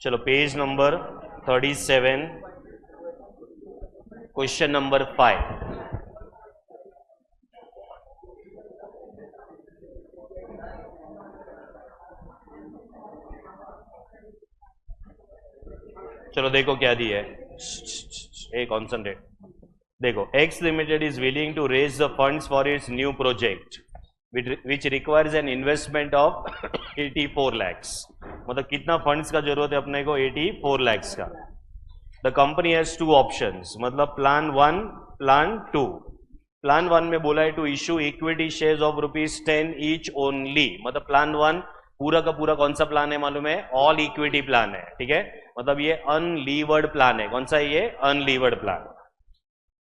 चलो पेज नंबर 37, क्वेश्चन नंबर 5। चलो देखो क्या दिया है, कॉन्सेंट्रेट। देखो, X limited is willing to raise the funds for its new project which requires an investment of 84 lakhs. मतलब कितना फंड्स का जरूरत है अपने को? 84 लैक्स का। द कंपनी हैज 2 ऑप्शंस, मतलब प्लान 1, प्लान 2। प्लान 1 में बोला है to issue equity shares of ₹10 each only. मतलब प्लान 1 पूरा का पूरा कौन सा प्लान है मालूम है? ऑल इक्विटी प्लान है। ठीक है, मतलब ये अनलीवर्ड प्लान है। कौन सा है ये? Unlevered plan.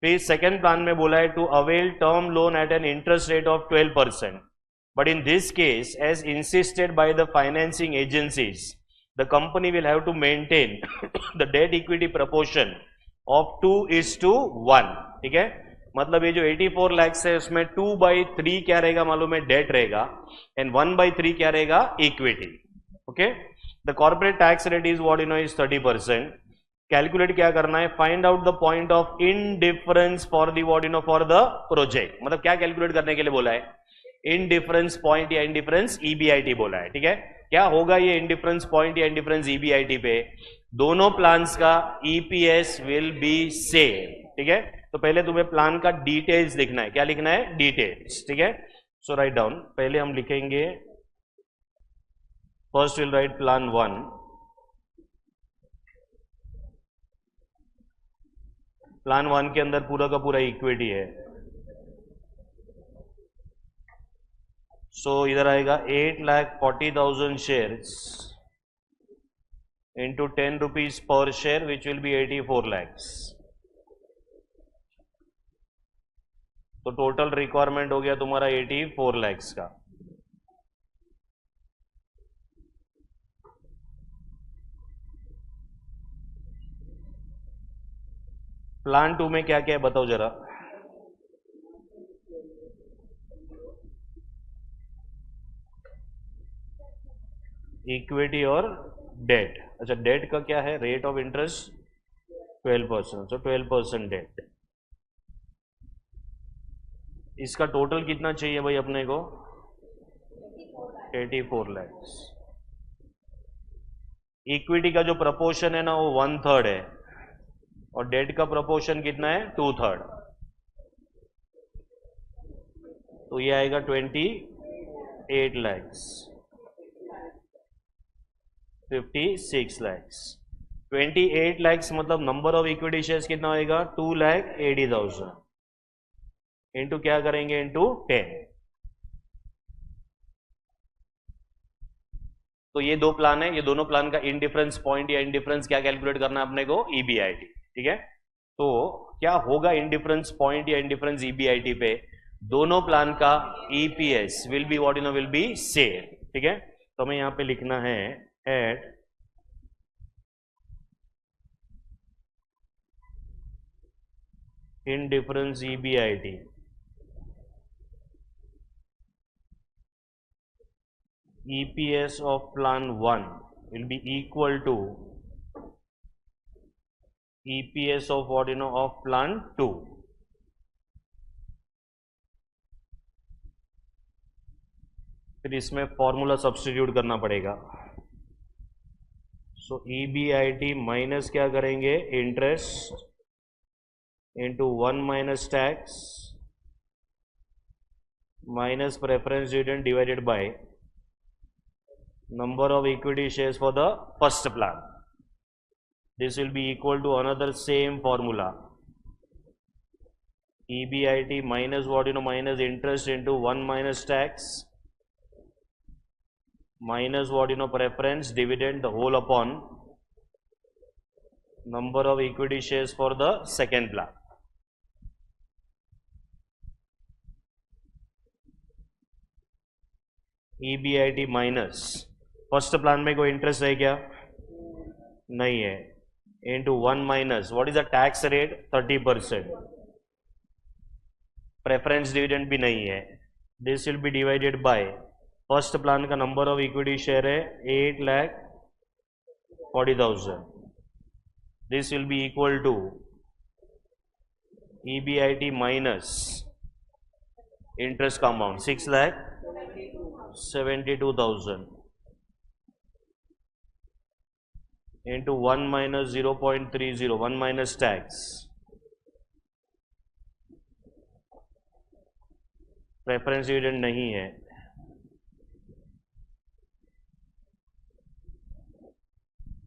फिर सेकेंड प्लान में बोला है to avail term loan at an interest rate of 12%, but in this case as insisted by the financing agencies the company will have to maintain the debt equity proportion of 2:1। ठीक है, मतलब ये जो 84 लैक्स है उसमें 2/3 क्या रहेगा मालूम है? डेट रहेगा, एंड 1/3 क्या रहेगा? Equity. Okay, the corporate tax rate is what you know is 30%। Calculate क्या करना है? Find out the point of indifference for the what you know for the project. मतलब क्या कैलकुलेट करने के लिए बोला है? इनडिफरेंस पॉइंट या इनडिफरेंस ईबीआईटी बोला है। ठीक है, क्या होगा ये इनडिफरेंस पॉइंट या इनडिफरेंस ईबीआईटी पे? दोनों प्लान्स का ईपीएस विल बी सेम। ठीक है, तो पहले तुम्हें प्लान का डिटेल्स लिखना है। क्या लिखना है? डिटेल्स। ठीक है, सो राइट डाउन। पहले हम लिखेंगे, first will write plan 1। Plan 1 के अंदर पूरा का पूरा इक्विटी है, सो इधर आएगा 8,40,000 shares into 10 rupees per share which will B 84 lakhs. तो टोटल रिक्वायरमेंट हो गया तुम्हारा 84 लैक्स का। प्लान 2 में क्या क्या है बताओ जरा? इक्विटी और डेट। अच्छा, डेट का क्या है? Rate of interest 12%, so 12% debt. इसका टोटल कितना चाहिए भाई अपने को? 84 लैक्स। इक्विटी का जो प्रपोर्शन है ना वो 1/3 है, और डेट का प्रपोर्शन कितना है? 2/3। तो ये आएगा 28 lakhs, 56 lakhs। 28 lakhs मतलब नंबर ऑफ इक्विटी शेयर्स कितना होएगा 2,80,000 इंटू क्या करेंगे इंटू 10। तो ये दो प्लान है, ये दोनों प्लान का इंडिफरेंस पॉइंट या इंडिफरेंस क्या कैलकुलेट करना है अपने को, ईबीआईटी। ठीक है, तो क्या होगा इंडिफरेंस पॉइंट या इंडिफरेंस ईबीआईटी पे, दोनों प्लान का EPS will be what will be same. ठीक है, तो हमें यहां पे लिखना है at indifference EBIT EPS of plan 1 will be equal to EPS of what of plan 2। फिर इसमें फॉर्मूला सब्स्टिट्यूट करना पड़ेगा। सो EBIT माइनस क्या करेंगे interest into 1 minus tax minus preference dividend divided bye number of equity shares for the first plan. This will be equal to another same formula, EBIT minus what minus interest into 1 minus tax minus what preference dividend the whole upon number of equity shares for the second plan. EBIT minus first plan में कोई interest है क्या, नहीं है, into 1 minus what is the tax rate 30%, preference dividend भी नहीं है, this will be divided by first plan का नंबर ऑफ इक्विटी शेयर है 8,40,000, this will be equal to EBIT minus interest का amount 6,72,000 into 1 minus 0.30, 1 minus tax, preference dividend नहीं है,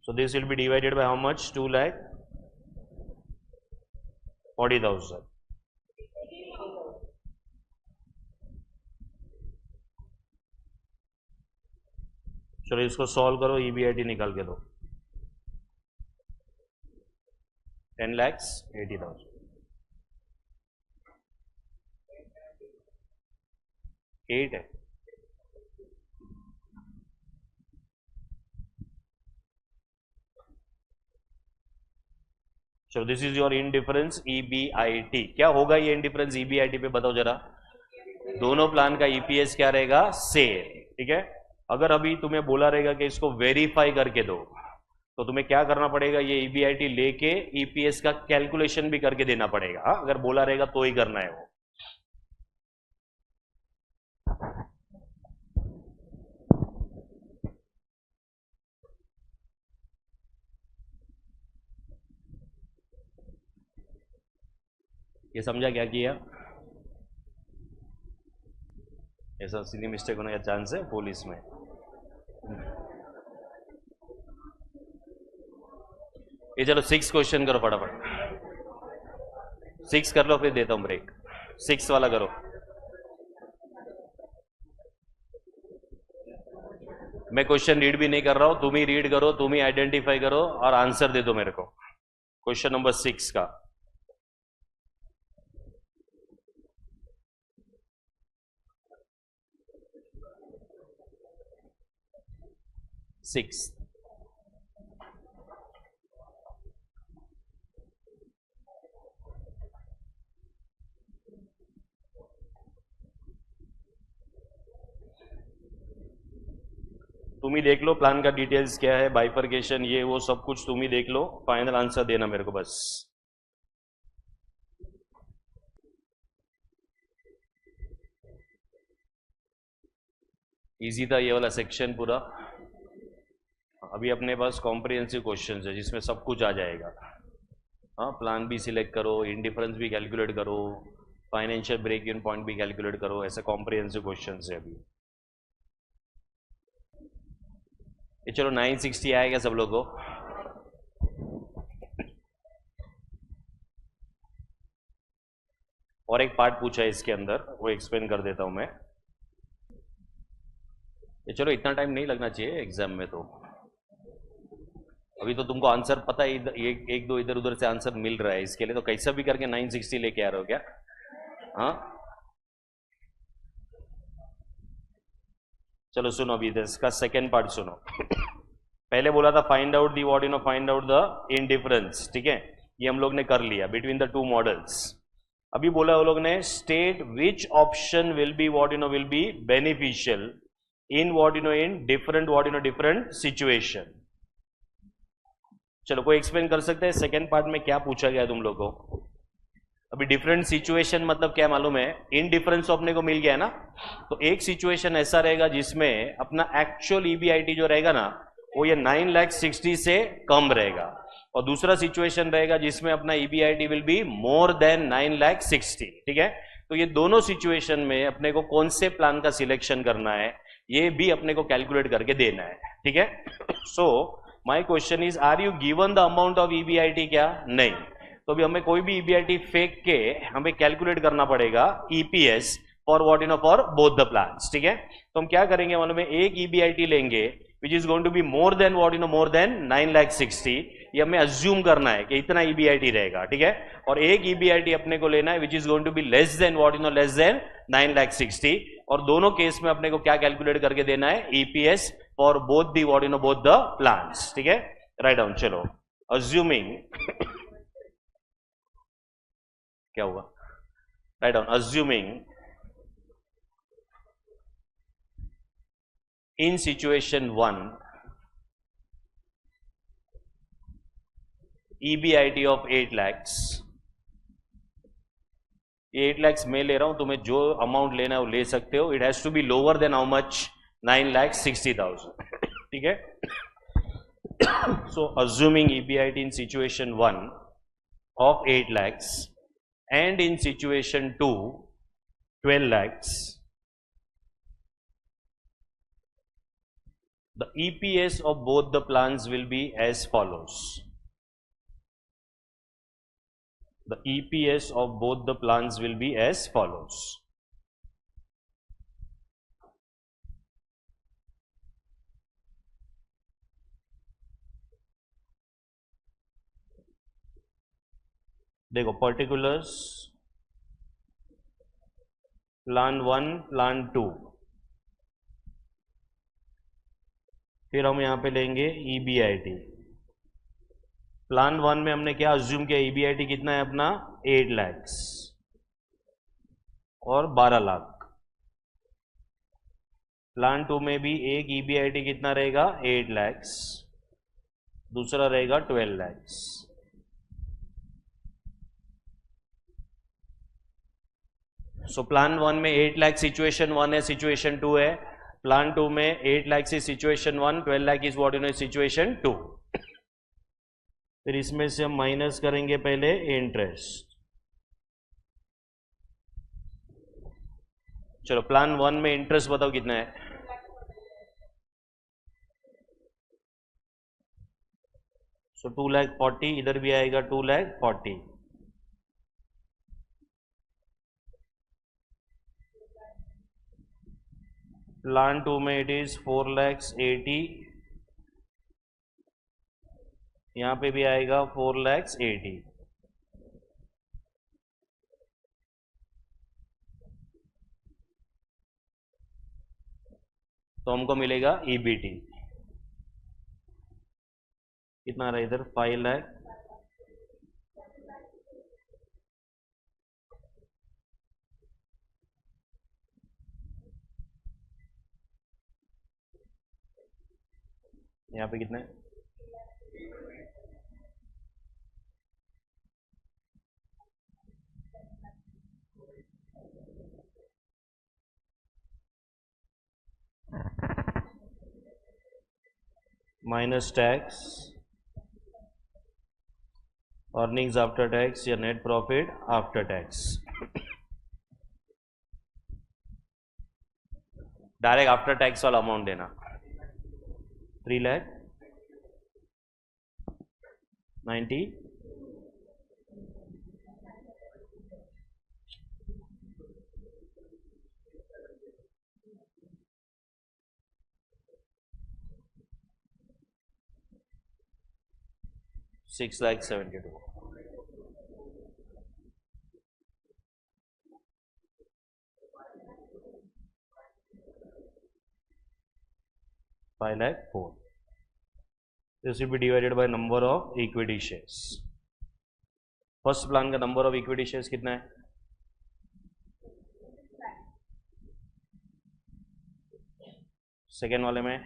so this will be divided by how much 2,40,000। चलो इसको solve करो, EBIT निकाल के दो 10,80,000। 8 है, so this is your indifference EBIT। क्या होगा ये इंडिफरेंस EBIT पे बताओ जरा, दोनों प्लान का EPS क्या रहेगा सेम। ठीक है, अगर अभी तुम्हें बोला रहेगा कि इसको वेरीफाई करके दो तो तुम्हें क्या करना पड़ेगा, ये EBIT लेके EPS का कैलकुलेशन भी करके देना पड़ेगा। अगर बोला रहेगा तो ही करना है वो। ये समझा क्या किया, ऐसा सीधी मिस्टेक होने का चांस है पुलिस में। ये चलो 6 क्वेश्चन करो फटाफट, 6 कर लो फिर देता हूं ब्रेक। 6 वाला करो, मैं क्वेश्चन रीड भी नहीं कर रहा हूं, तुम ही रीड करो, तुम ही आइडेंटिफाई करो और आंसर दे दो मेरे को। क्वेश्चन नंबर 6 का 6 तुम ही देख लो प्लान का डिटेल्स क्या है, बाइफर्केशन ये वो सब कुछ तुम ही देख लो, फाइनल आंसर देना मेरे को बस। इजी था ये वाला सेक्शन पूरा। अभी अपने पास कॉम्प्रिहेंसिव क्वेश्चंस है जिसमें सब कुछ आ जाएगा। हाँ, प्लान भी सिलेक्ट करो, इंडिफरेंस भी कैलकुलेट करो, फाइनेंशियल ब्रेक इवन पॉइंट भी कैलकुलेट करो, ऐसे कॉम्प्रिहेंसिव क्वेश्चन है अभी। ये चलो 960 आएगा सब लोगों को। और एक पार्ट पूछा है इसके अंदर, वो एक्सप्लेन कर देता हूं मैं। ये चलो इतना टाइम नहीं लगना चाहिए एग्जाम में, तो अभी तो तुमको आंसर पता है, एक दो इधर उधर से आंसर मिल रहा है, इसके लिए तो कैसा भी करके 960 लेके आ रहे हो क्या? हाँ चलो सुनो अभी इसका सेकेंड पार्ट सुनो। पहले बोला था find out the what, find out the indifference, ठीक है, ये हम लोग ने कर लिया बिटवीन द टू मॉडल्स। अभी बोला वो लोग ने state which option will be what will be beneficial in what in different different situation. चलो कोई एक्सप्लेन कर सकते हैं सेकेंड पार्ट में क्या पूछा गया तुम लोग को? अभी डिफरेंट सिचुएशन मतलब क्या मालूम है? इन डिफरेंस अपने को मिल गया है ना, तो एक सिचुएशन ऐसा रहेगा जिसमें अपना एक्चुअल ईबीआईटी जो रहेगा ना वो ये 9,60,000 से कम रहेगा, और दूसरा सिचुएशन रहेगा जिसमें अपना EBIT will be more than 9,60,000, ठीक है। तो ये दोनों सिचुएशन में अपने को कौन से प्लान का सिलेक्शन करना है ये भी अपने को कैलकुलेट करके देना है, ठीक है। So my question is, are you given the amount of EBIT? क्या नहीं, तो अभी हमें कोई भी ईबीआईटी फेंक के हमें कैलकुलेट करना पड़ेगा EPS for what for both the plans, ठीक है। तो हम क्या करेंगे मालूम है, एक ईबीआईटी लेंगे which is going to be more than what more than 9,60,000, ये हमें अज्यूम करना है कि इतना ईबीआईटी रहेगा, ठीक है। और एक ईबीआईटी अपने को लेना है which is going to be less than what less than 9,60,000, और दोनों केस में अपने को क्या कैलकुलेट करके देना है? EPS for both the what both the plans, ठीक है। राइट डाउन, चलो अज्यूमिंग क्या हुआ, write down, assuming in situation 1 EBIT of 8 lakhs, ये 8 lakhs मैं ले रहा हूं, तुम्हें जो अमाउंट लेना है वो ले सकते हो, it has to be lower than how much 9,60,000, ठीक है। So assuming EBIT in situation 1 of 8 lakhs and in situation 2 12 lakhs, the EPS of both the plans will be as follows. The EPS of both the plans will be as follows. देखो particulars, plan 1 plan 2, फिर हम यहां पे लेंगे EBIT. Plan 1 में हमने क्या assume किया? ईबीआईटी कितना है अपना? 8 lakhs और 12 लाख। प्लान 2 में भी एक ईबीआईटी कितना रहेगा? 8 lakhs, दूसरा रहेगा 12 lakhs। सो प्लान 1 में 8 लाख सिचुएशन 1 है, सिचुएशन 2 है। प्लान 2 में 8 लाख से situation 1, 12 lakh is what situation 2। फिर इसमें से हम माइनस करेंगे पहले इंटरेस्ट। चलो प्लान 1 में इंटरेस्ट बताओ कितना है? सो 2,40,000, इधर भी आएगा 2,40,000। प्लान 2 में इट इज 4,80,000, यहां पे भी आएगा 4,80,000। तो हमको मिलेगा ईबीटी कितना रहा इधर? 5 लाख। यहाँ पे कितना है? Minus tax, earnings after tax या net profit after tax. Direct after tax वाला अमाउंट देना 3,90,000 6,72,000 5,04,000. This will be divided by number of equity shares. First plan का नंबर ऑफ इक्विटी शेयर्स कितना है? सेकेंड वाले में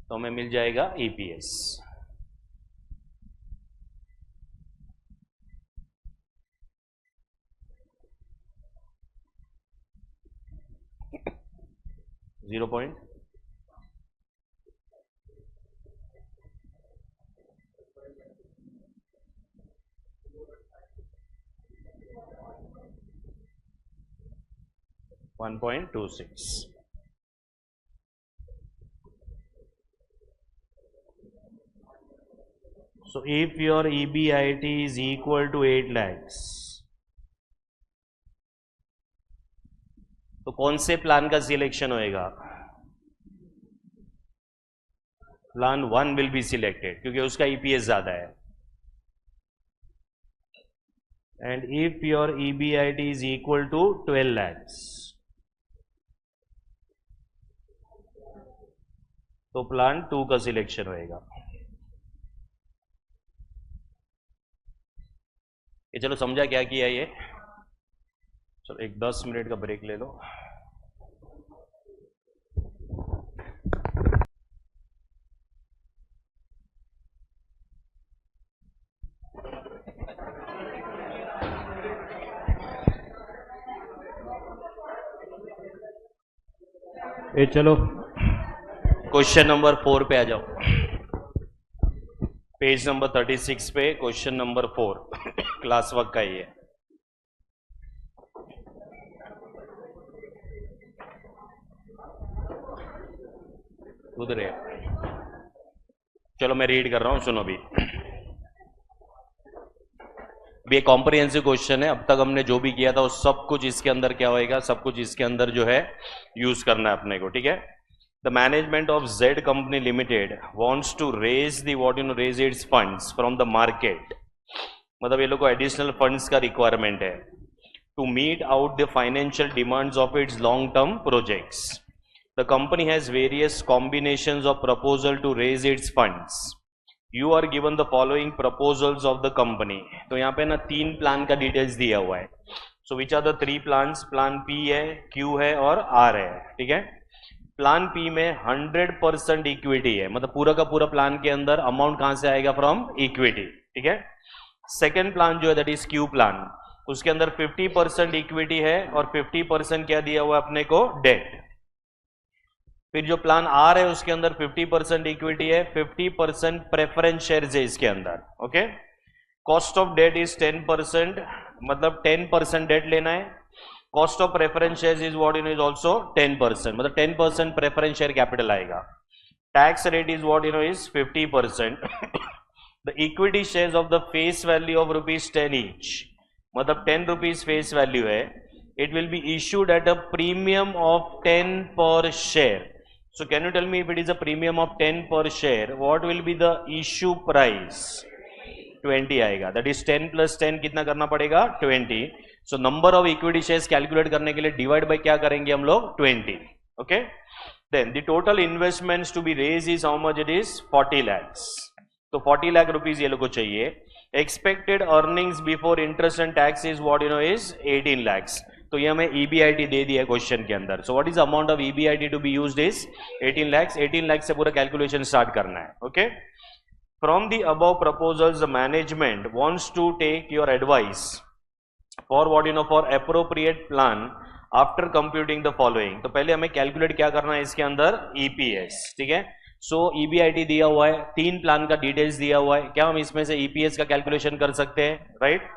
तो हमें मिल जाएगा EPS. Zero point 1.26. So if your EBIT is equal to 8 lakhs, तो कौन से प्लान का सिलेक्शन होएगा? प्लान 1 विल बी सिलेक्टेड क्योंकि उसका ईपीएस ज्यादा है. And if your EBIT is equal to 12 lakhs, तो प्लान 2 का सिलेक्शन होएगा. ये चलो समझा क्या किया ये? चलो एक 10 मिनट का ब्रेक ले लो. ये चलो क्वेश्चन नंबर 4 पे आ जाओ. पेज नंबर 36 पे क्वेश्चन नंबर 4 क्लास वर्क का ही है. उधर है. चलो मैं रीड कर रहा हूं, सुनो. भी एक कॉम्प्रिहेंसिव क्वेश्चन है. अब तक हमने जो भी किया था वो सब कुछ इसके अंदर क्या होएगा, सब कुछ इसके अंदर जो है यूज करना है अपने को. ठीक है. The management of Z company limited wants to raise the what you know raise its funds from the market. मतलब ये लोग को एडिशनल फंड्स का रिक्वायरमेंट है to meet out the financial demands of its long term projects. The company has various combinations of proposal to raise its funds. You are given the following proposals of the company. तो यहाँ पे ना 3 plan का details दिया हुआ है. So which are the 3 plans? Plan P है, Q है और आर है. ठीक है. प्लान पी में 100% इक्विटी है, मतलब पूरा का पूरा प्लान के अंदर अमाउंट कहां से आएगा? From equity. ठीक है. सेकेंड प्लान जो है दैट इज क्यू प्लान, उसके अंदर 50% इक्विटी है और 50% क्या दिया हुआ है अपने को? डेट. फिर जो प्लान आर है उसके अंदर 50% इक्विटी है, 50% प्रेफरेंस शेयर्स है इसके अंदर. Okay. Cost of debt is 10%, मतलब 10% डेट लेना है. Cost of preference shares is what is also 10%, मतलब 10% प्रेफरेंस शेयर कैपिटल आएगा. Tax rate is what is 50%. The equity shares of the face value of ₹10 each, मतलब 10 rupees face value है. It will be issued at a premium of 10 per share. So can you tell me if it is a premium of 10 per share, what will be the issue price? 20 आएगा. That is 10 plus 10 कितना करना पड़ेगा? 20. So number of equity shares calculate करने के लिए divide by क्या करेंगे हम लोग? 20. Okay. Then the total investments to be raised is how much it is? 40 lakhs. तो 40 लाख रुपीज ये लोग को चाहिए. Expected earnings before interest and tax is what is 18 lakhs. तो ये हमें EBIT दे दिया है क्वेश्चन के अंदर. So what is amount of EBIT to be used is 18 lakhs. 18 lakhs से पूरा कैलकुलेशन स्टार्ट करना है. Okay. From the above proposals the management wants to take your advice for what for appropriate plan after computing the following, तो पहले हमें calculate क्या करना है इसके अंदर, ईपीएस, ठीक है। सो ईबीआईटी दिया हुआ है, 3 प्लान का डिटेल्स दिया हुआ है, क्या हम इसमें से ईपीएस का कैलकुलेशन कर सकते हैं, राइट।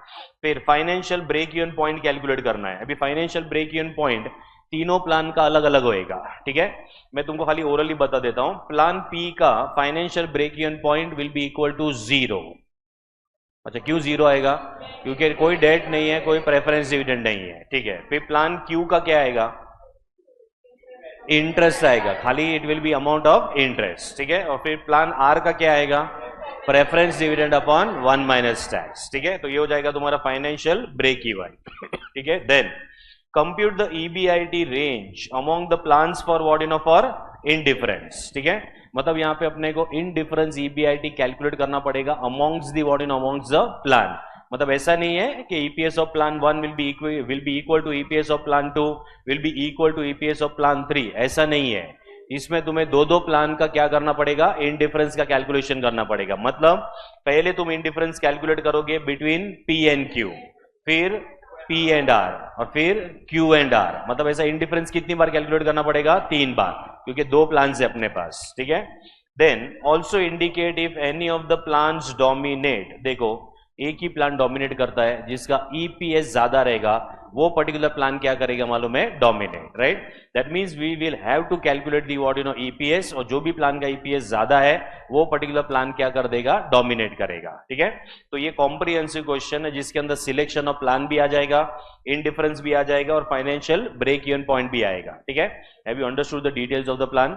फिर financial break even point calculate करना है। अभी फाइनेंशियल ब्रेक इवन पॉइंट तीनों प्लान का अलग अलग होएगा, ठीक है। मैं तुमको खाली ओरली बता देता हूं, प्लान पी का financial break even point will be equal to 0। अच्छा, क्यों 0 आएगा, क्योंकि कोई डेट नहीं है, कोई प्रेफरेंस डिविडेंड नहीं है, ठीक है। फिर प्लान क्यू का क्या आएगा, इंटरेस्ट आएगा, खाली it will B amount of interest, ठीक है। और फिर प्लान आर का क्या आएगा, preference dividend upon 1 minus tax, ठीक है। तो ये हो जाएगा तुम्हारा फाइनेंशियल ब्रेक इवन, ठीक है। Then compute the EBIT range among the plans for what, you know, for indifference, ठीक है। मतलब यहाँ पे अपने को इनडिफरेंस ईबीआईटी कैलकुलेट करना पड़ेगा amongst the what, in amongst the plan. मतलब ऐसा नहीं है कि EPS of plan 1 will be equal to EPS of plan 2 will be equal to EPS of plan 3, ऐसा नहीं है। इसमें तुम्हें दो प्लान का क्या करना पड़ेगा, इनडिफरेंस का कैलकुलेशन करना पड़ेगा। मतलब पहले तुम इनडिफरेंस कैलकुलेट करोगे बिटवीन पी एंड क्यू, फिर पी एंड आर, और फिर क्यू एंड आर। मतलब ऐसा इनडिफरेंस कितनी बार कैलकुलेट करना पड़ेगा, 3 बार, क्योंकि 2 प्लान है अपने पास, ठीक है। Then also indicate if any of the plans dominate, देखो एक ही प्लान डोमिनेट करता है, जिसका ईपीएस ज्यादा रहेगा वो पर्टिकुलर प्लान क्या करेगा मालूम है, dominate, right. That means we will have to calculate the what, you know, EPS, और जो भी प्लान का ईपीएस ज्यादा है वो पर्टिकुलर प्लान क्या कर देगा, डोमिनेट करेगा, ठीक है। तो ये कॉम्प्रिहेंसिव क्वेश्चन है जिसके अंदर सिलेक्शन ऑफ प्लान भी आ जाएगा, इनडिफरेंस भी आ जाएगा, और फाइनेंशियल ब्रेक इवन पॉइंट भी आएगा, ठीक है। Have you understood the details of the plan,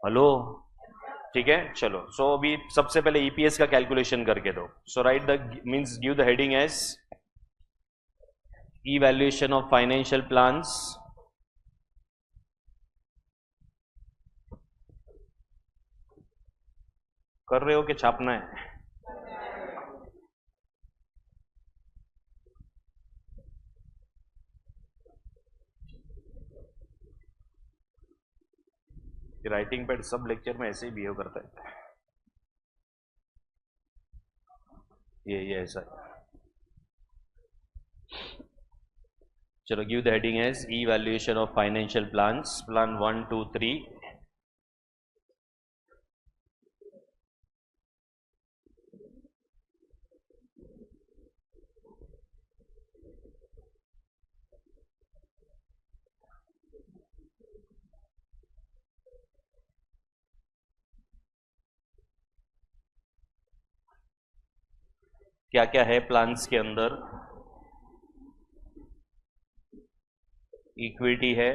hello, ठीक है। चलो, सो अभी सबसे पहले ईपीएस का कैलकुलेशन करके दो। So write the means give the heading as evaluation of financial plans, कर रहे हो कि छापना है, राइटिंग पैड सब लेक्चर में ऐसे ही बिहेव करता है, ये ऐसा है। चलो, give the heading as evaluation of financial plans, plan 1 2 3। क्या क्या है प्लान्स के अंदर, इक्विटी है,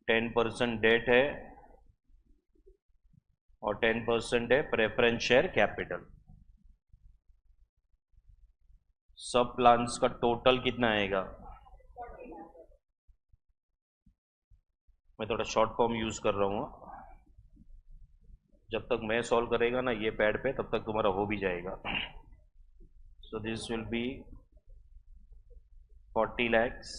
10% डेट है, और 10% है प्रेफरेंस शेयर कैपिटल। सब प्लान्स का टोटल कितना आएगा, मैं थोड़ा शॉर्ट फॉर्म यूज कर रहा हूँ, जब तक मैं सॉल्व करेगा ना ये पैड पे, तब तक तुम्हारा हो भी जाएगा। So this will B 40 lakhs,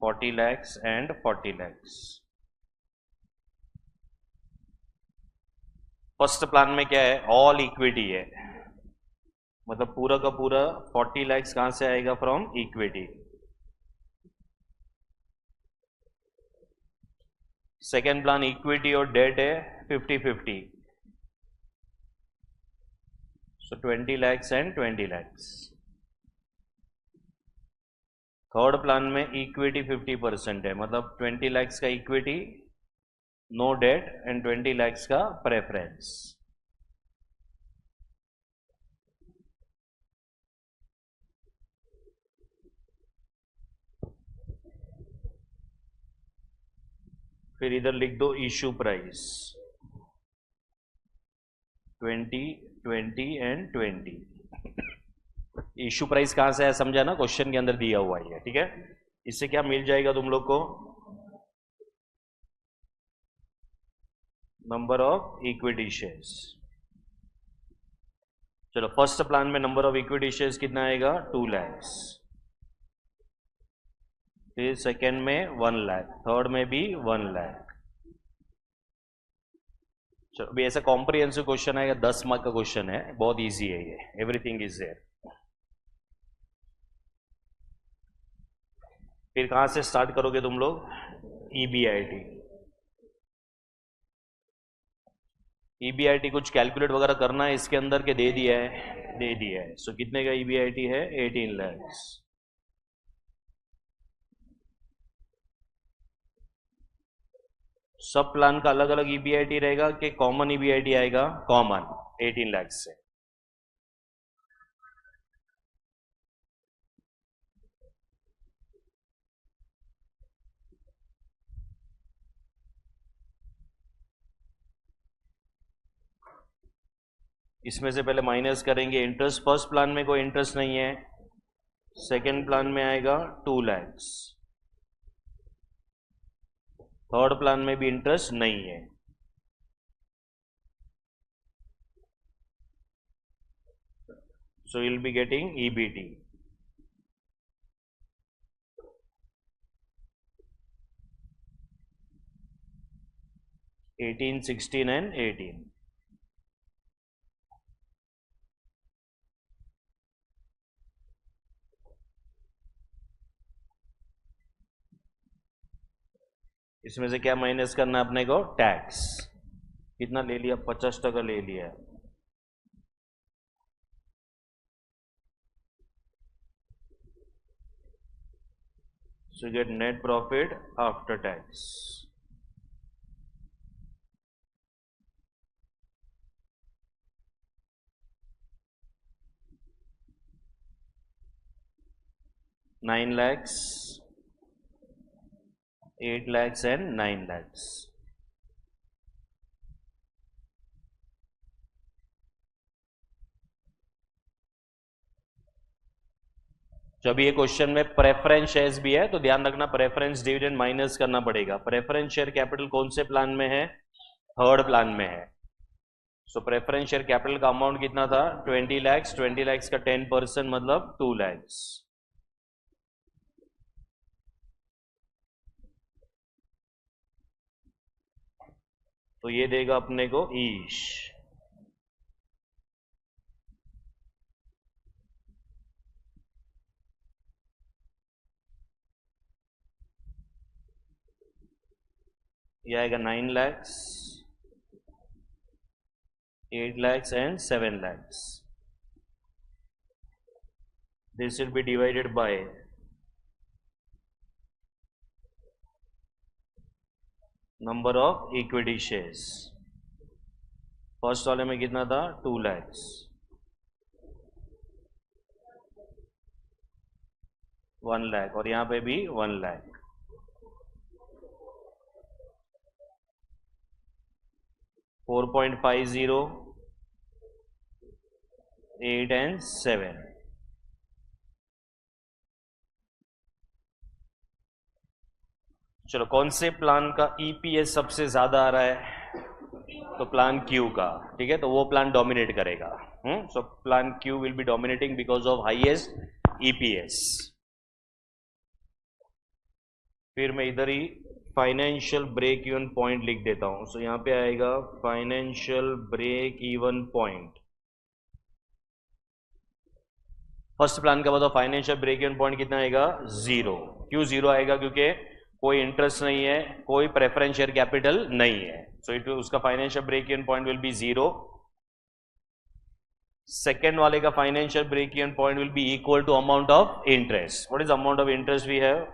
40 lakhs and 40 lakhs। First plan में क्या है, ऑल इक्विटी है, मतलब पूरा का पूरा 40 lakhs कहां से आएगा, from equity. Second plan equity और डेट है 50-50, so 20 lakhs and 20 lakhs। Third plan में इक्विटी 50% है, मतलब 20 lakhs का equity, no debt, and 20 lakhs का प्रेफरेंस। फिर इधर लिख दो issue price 20, 20 and 20। Issue price कहां से है समझा ना, क्वेश्चन के अंदर दिया हुआ है, ठीक है। इससे क्या मिल जाएगा तुम लोग को, नंबर ऑफ इक्विटी शेयर्स। चलो, फर्स्ट प्लान में नंबर ऑफ इक्विटी शेयर्स कितना आएगा, 2 lakhs। फिर सेकेंड में 1 lakh, थर्ड में भी 1 lakh। चलो, अभी ऐसा कॉम्प्रिहेंसिव क्वेश्चन आएगा, 10 मार्क का क्वेश्चन है, बहुत इजी है ये, एवरीथिंग इज देयर। फिर कहां से स्टार्ट करोगे तुम लोग? ईबीआईटी। ईबीआईटी कुछ कैलकुलेट वगैरह करना है इसके अंदर के दे दिया है? दे दिया है। सो कितने का ईबीआईटी है? 18 lakhs। सब प्लान का अलग अलग ईबीआईटी रहेगा कि कॉमन ईबीआईटी आएगा? कॉमन 18 लाख से। इसमें से पहले माइनस करेंगे इंटरेस्ट। फर्स्ट प्लान में कोई इंटरेस्ट नहीं है। सेकेंड प्लान में आएगा 2 lakhs। थर्ड प्लान में भी इंटरेस्ट नहीं है। So you will be getting EBT. Eighteen, 16 and 18। इसमें से क्या माइनस करना है अपने को? टैक्स। कितना ले लिया? 50% ले लिया। So you get net profit after tax. $9 lakhs, 8 lakhs and 9 lakhs. जब ये क्वेश्चन में प्रेफरेंस शेयर्स भी है तो ध्यान रखना प्रेफरेंस डिविडेंड माइनस करना पड़ेगा। प्रेफरेंस शेयर कैपिटल कौन से प्लान में है? थर्ड प्लान में है। सो प्रेफरेंस शेयर कैपिटल का अमाउंट कितना था? 20 lakhs। 20 lakhs का 10% मतलब 2 lakhs। तो ये देगा अपने को ईश। ये आएगा 9 lakhs, 8 lakhs and 7 lakhs. This will be divided by number of equity shares. First वाले में कितना था? 2 lakhs। 1 lakh और यहां पे भी 1 lakh। 4.50, 8 and 7। चलो कौन से प्लान का ईपीएस सबसे ज्यादा आ रहा है? तो प्लान क्यू का। ठीक है, तो वो प्लान डोमिनेट करेगा। So plan Q will be dominating because of highest EPS. फिर मैं इधर ही फाइनेंशियल ब्रेक इवन पॉइंट लिख देता हूं। सो यहां पे आएगा financial break even point. First plan का बताओ फाइनेंशियल ब्रेक इवन पॉइंट कितना आएगा? 0। क्यों 0 आएगा? क्योंकि कोई इंटरेस्ट नहीं है, कोई प्रेफरेंस शेयर कैपिटल नहीं है। सो इट उसका financial break even point will be 0। Second वाले का financial break even point will be equal to amount of interest. What is amount of interest we have?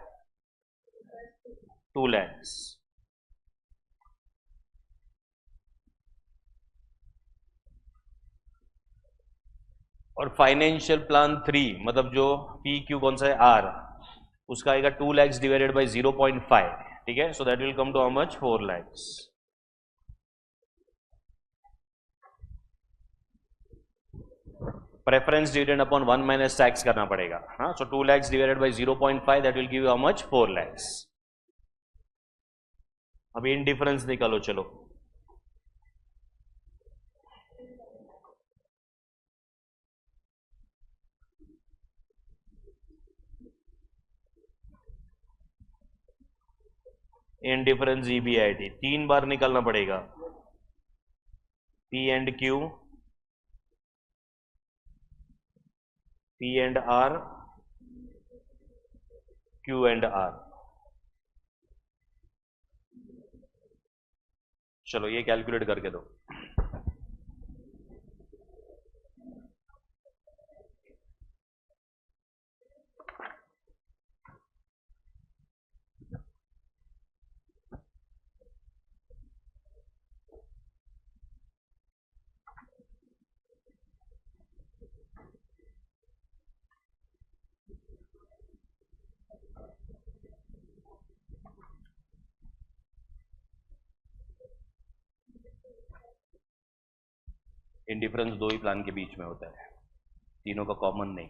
2 lakhs। और financial plan 3 मतलब जो P Q कौन सा है? Are, उसका आएगा 2 lakhs डिवाइडेड बाई 0.5। ठीक है, so that will come to how much? 4 lakhs। Preference dividend upon 1 minus tax करना पड़ेगा। हाँ, so 2 lakhs divided by 0.5 that will give you how much? 4 lakhs। अभी इन डिफरेंस निकालो। चलो इन डिफरेंस ईबीआईटी 3 बार निकालना पड़ेगा। P and Q, P and R, Q and R. चलो ये कैलकुलेट करके दो। इंडिफरेंस दो ही प्लान के बीच में होता है, तीनों का कॉमन नहीं।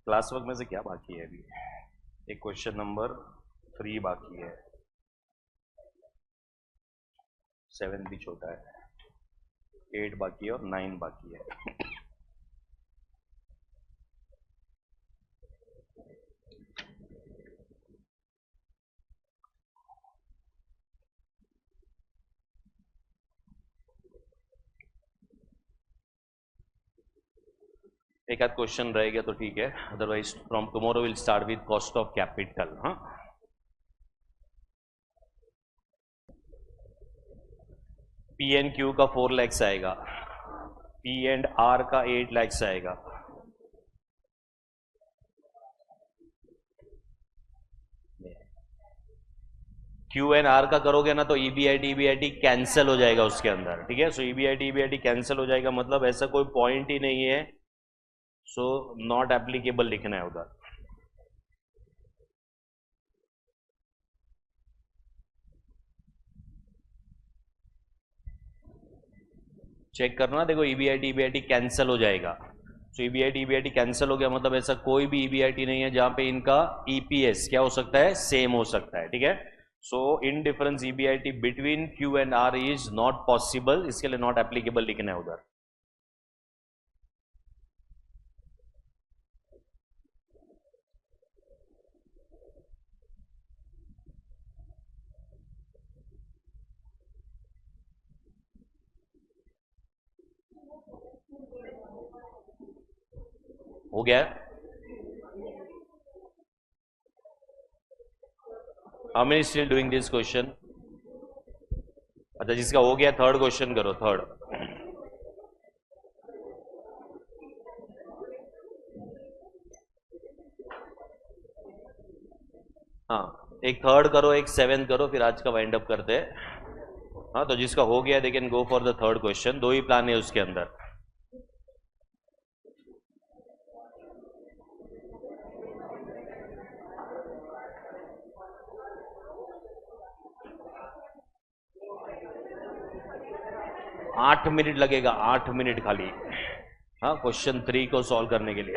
क्लास वर्क में से क्या बाकी है अभी? एक क्वेश्चन नंबर 3 बाकी है, 7 भी छोटा है, 8 बाकी है और 9 बाकी है। एक आध क्वेश्चन रह गया तो ठीक है, otherwise from tomorrow will start with cost of capital. हाँ, पी एंड क्यू का 4 लैक्स आएगा, पी एंड आर का 8 लैक्स आएगा। क्यू एंड आर का करोगे ना तो ईबीआईटी कैंसिल हो जाएगा उसके अंदर, ठीक है। सो ईबीआईटी कैंसिल हो जाएगा, मतलब ऐसा कोई पॉइंट ही नहीं है, सो नॉट एप्लीकेबल लिखना है उधर। चेक करना, देखो ईबीआईटी कैंसिल हो जाएगा। सो ईबीआईटी कैंसिल हो गया, मतलब ऐसा कोई भी ईबीआईटी नहीं है जहां पे इनका ईपीएस क्या हो सकता है, सेम हो सकता है, ठीक है। So indifference EBIT between Q and R is not possible, इसके लिए नॉट एप्लीकेबल लिखना है उधर। हो गया? How many still doing this question? अच्छा, जिसका हो गया थर्ड क्वेश्चन करो, थर्ड। हाँ, एक थर्ड करो, एक 7 करो, फिर आज का वाइंड अप करते हैं। हाँ, तो जिसका हो गया they can go for the third question, दो ही प्लान है उसके अंदर। आठ मिनट लगेगा, 8 मिनट खाली। हाँ, क्वेश्चन 3 को सॉल्व करने के लिए।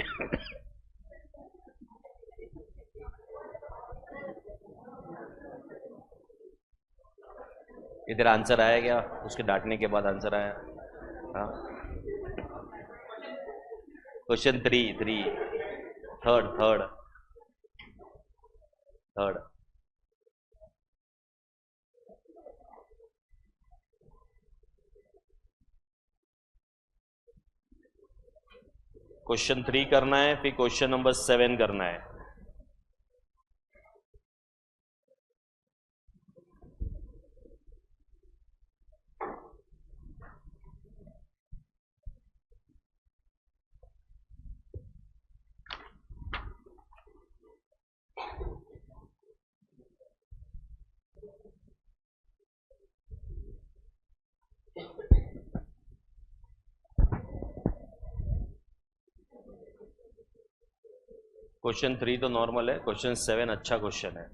इधर आंसर आया क्या? उसके डांटने के बाद आंसर आया। हाँ, question 3 third third third. Question 3 करना है, फिर क्वेश्चन नंबर 7 करना है। क्वेश्चन 3 तो नॉर्मल है, क्वेश्चन 7 अच्छा क्वेश्चन है।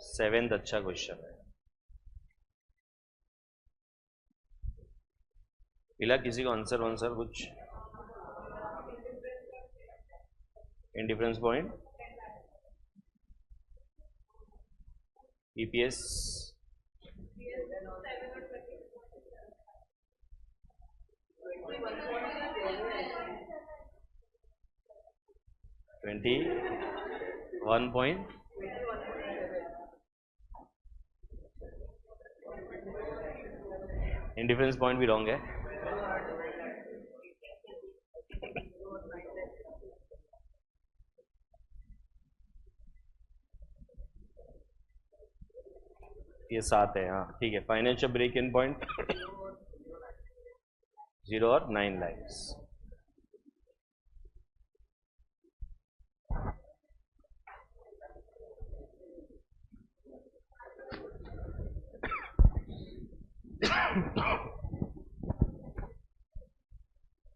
सेवेंथ अच्छा क्वेश्चन है। मिला किसी को आंसर वांसर कुछ? Indifference point, EPS, 21 point, indifference point भी रॉन्ग है। ये 7 है, हाँ ठीक है। फाइनेंशियल ब्रेक इन पॉइंट 0 और 9 लाइन्स।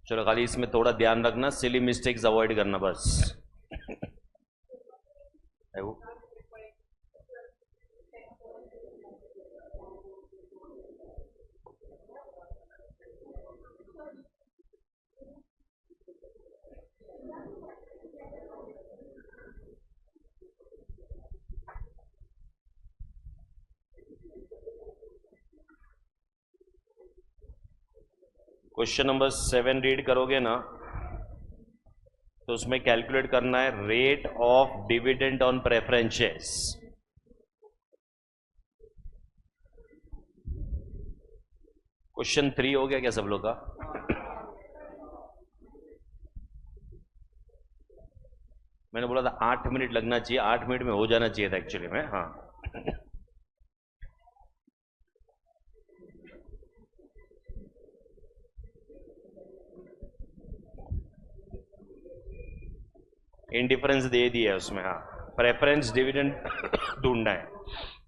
चलो खाली इसमें थोड़ा ध्यान रखना, सिली मिस्टेक्स अवॉइड करना बस। क्वेश्चन नंबर 7 रीड करोगे ना, तो उसमें कैलकुलेट करना है rate of dividend on preferences. Question 3 हो गया क्या सब लोग का? मैंने बोला था 8 मिनट लगना चाहिए, 8 मिनट में हो जाना चाहिए था एक्चुअली में। हाँ इंडिफरेंस दे दिया है उसमें। हाँ प्रेफरेंस डिविडेंड ढूंढना है,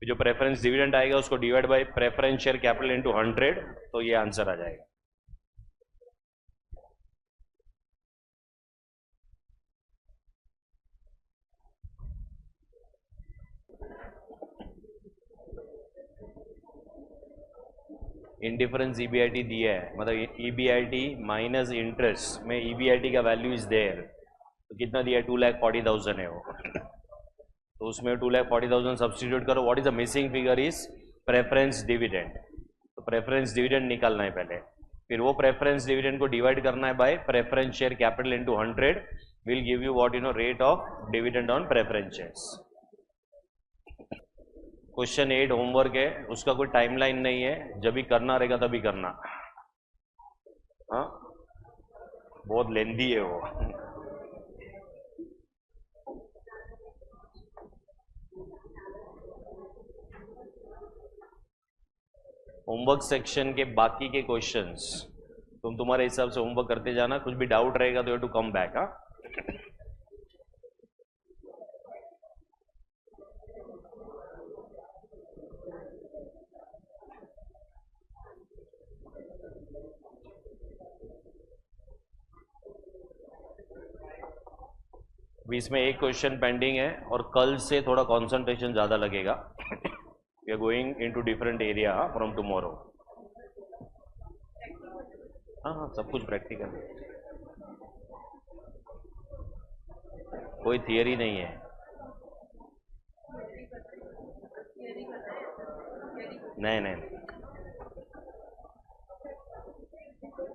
जो प्रेफरेंस डिविडेंड आएगा उसको divide by preference share capital into 100, तो ये आंसर आ जाएगा। इंडिफरेंस ईबीआईटी दिया है, मतलब ईबीआईटी माइनस इंटरेस्ट में ईबीआईटी का वैल्यू इज देयर, तो कितना दिया है? 2,40,000 है वो। तो उसमें 2,40,000 सब्सटीट्यूट करो। What is the missing figure is preference dividend, तो प्रेफरेंस डिविडेंड निकालना है पहले, फिर वो प्रेफरेंस डिविडेंड को डिवाइड करना है bye preference share capital into 100, will give you what you no rate of dividend on preference shares. Question 8 homework है, उसका कोई टाइमलाइन नहीं है, जब भी करना रहेगा तभी करना। हाँ बहुत लेंदी है वो। होमवर्क सेक्शन के बाकी के क्वेश्चंस तुम तुम्हारे हिसाब से होमवर्क करते जाना, कुछ भी डाउट रहेगा तो यू टू कम बैक। हाँ इसमें एक क्वेश्चन पेंडिंग है और कल से थोड़ा कंसंट्रेशन ज़्यादा लगेगा। We are going into different area from tomorrow. हाँ हाँ सब कुछ प्रैक्टिकल, कोई थियरी नहीं है। नहीं नहीं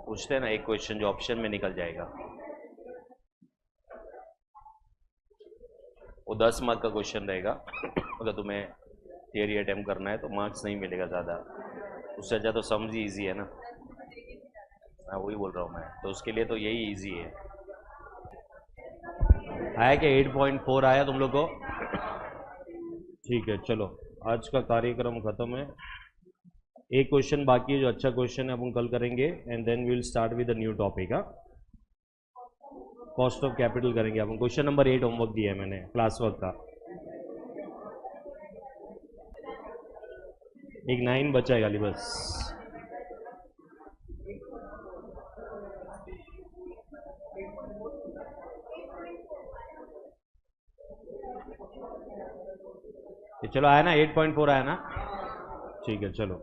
पूछते हैं ना एक क्वेश्चन जो ऑप्शन में निकल जाएगा, वो 10 मार्क का क्वेश्चन रहेगा। अगर तुम्हें थियरी अटेम्प्ट करना है तो मार्क्स नहीं मिलेगा ज़्यादा, उससे अच्छा तो समझ ही ईजी है ना। हाँ वही बोल रहा हूँ मैं, तो उसके लिए तो यही ईजी है। आया क्या? 8.4 आया तुम लोग को? ठीक है चलो, आज का कार्यक्रम खत्म है। एक क्वेश्चन बाकी है जो अच्छा क्वेश्चन है, अपन कल करेंगे and then we will start with the new topic. Cost of capital करेंगे अपन। क्वेश्चन नंबर 8 होमवर्क दिया है मैंने क्लास वर्क का। एक 9 बचा है खाली बस। चलो आया ना? 8.4 आया ना? ठीक है चलो।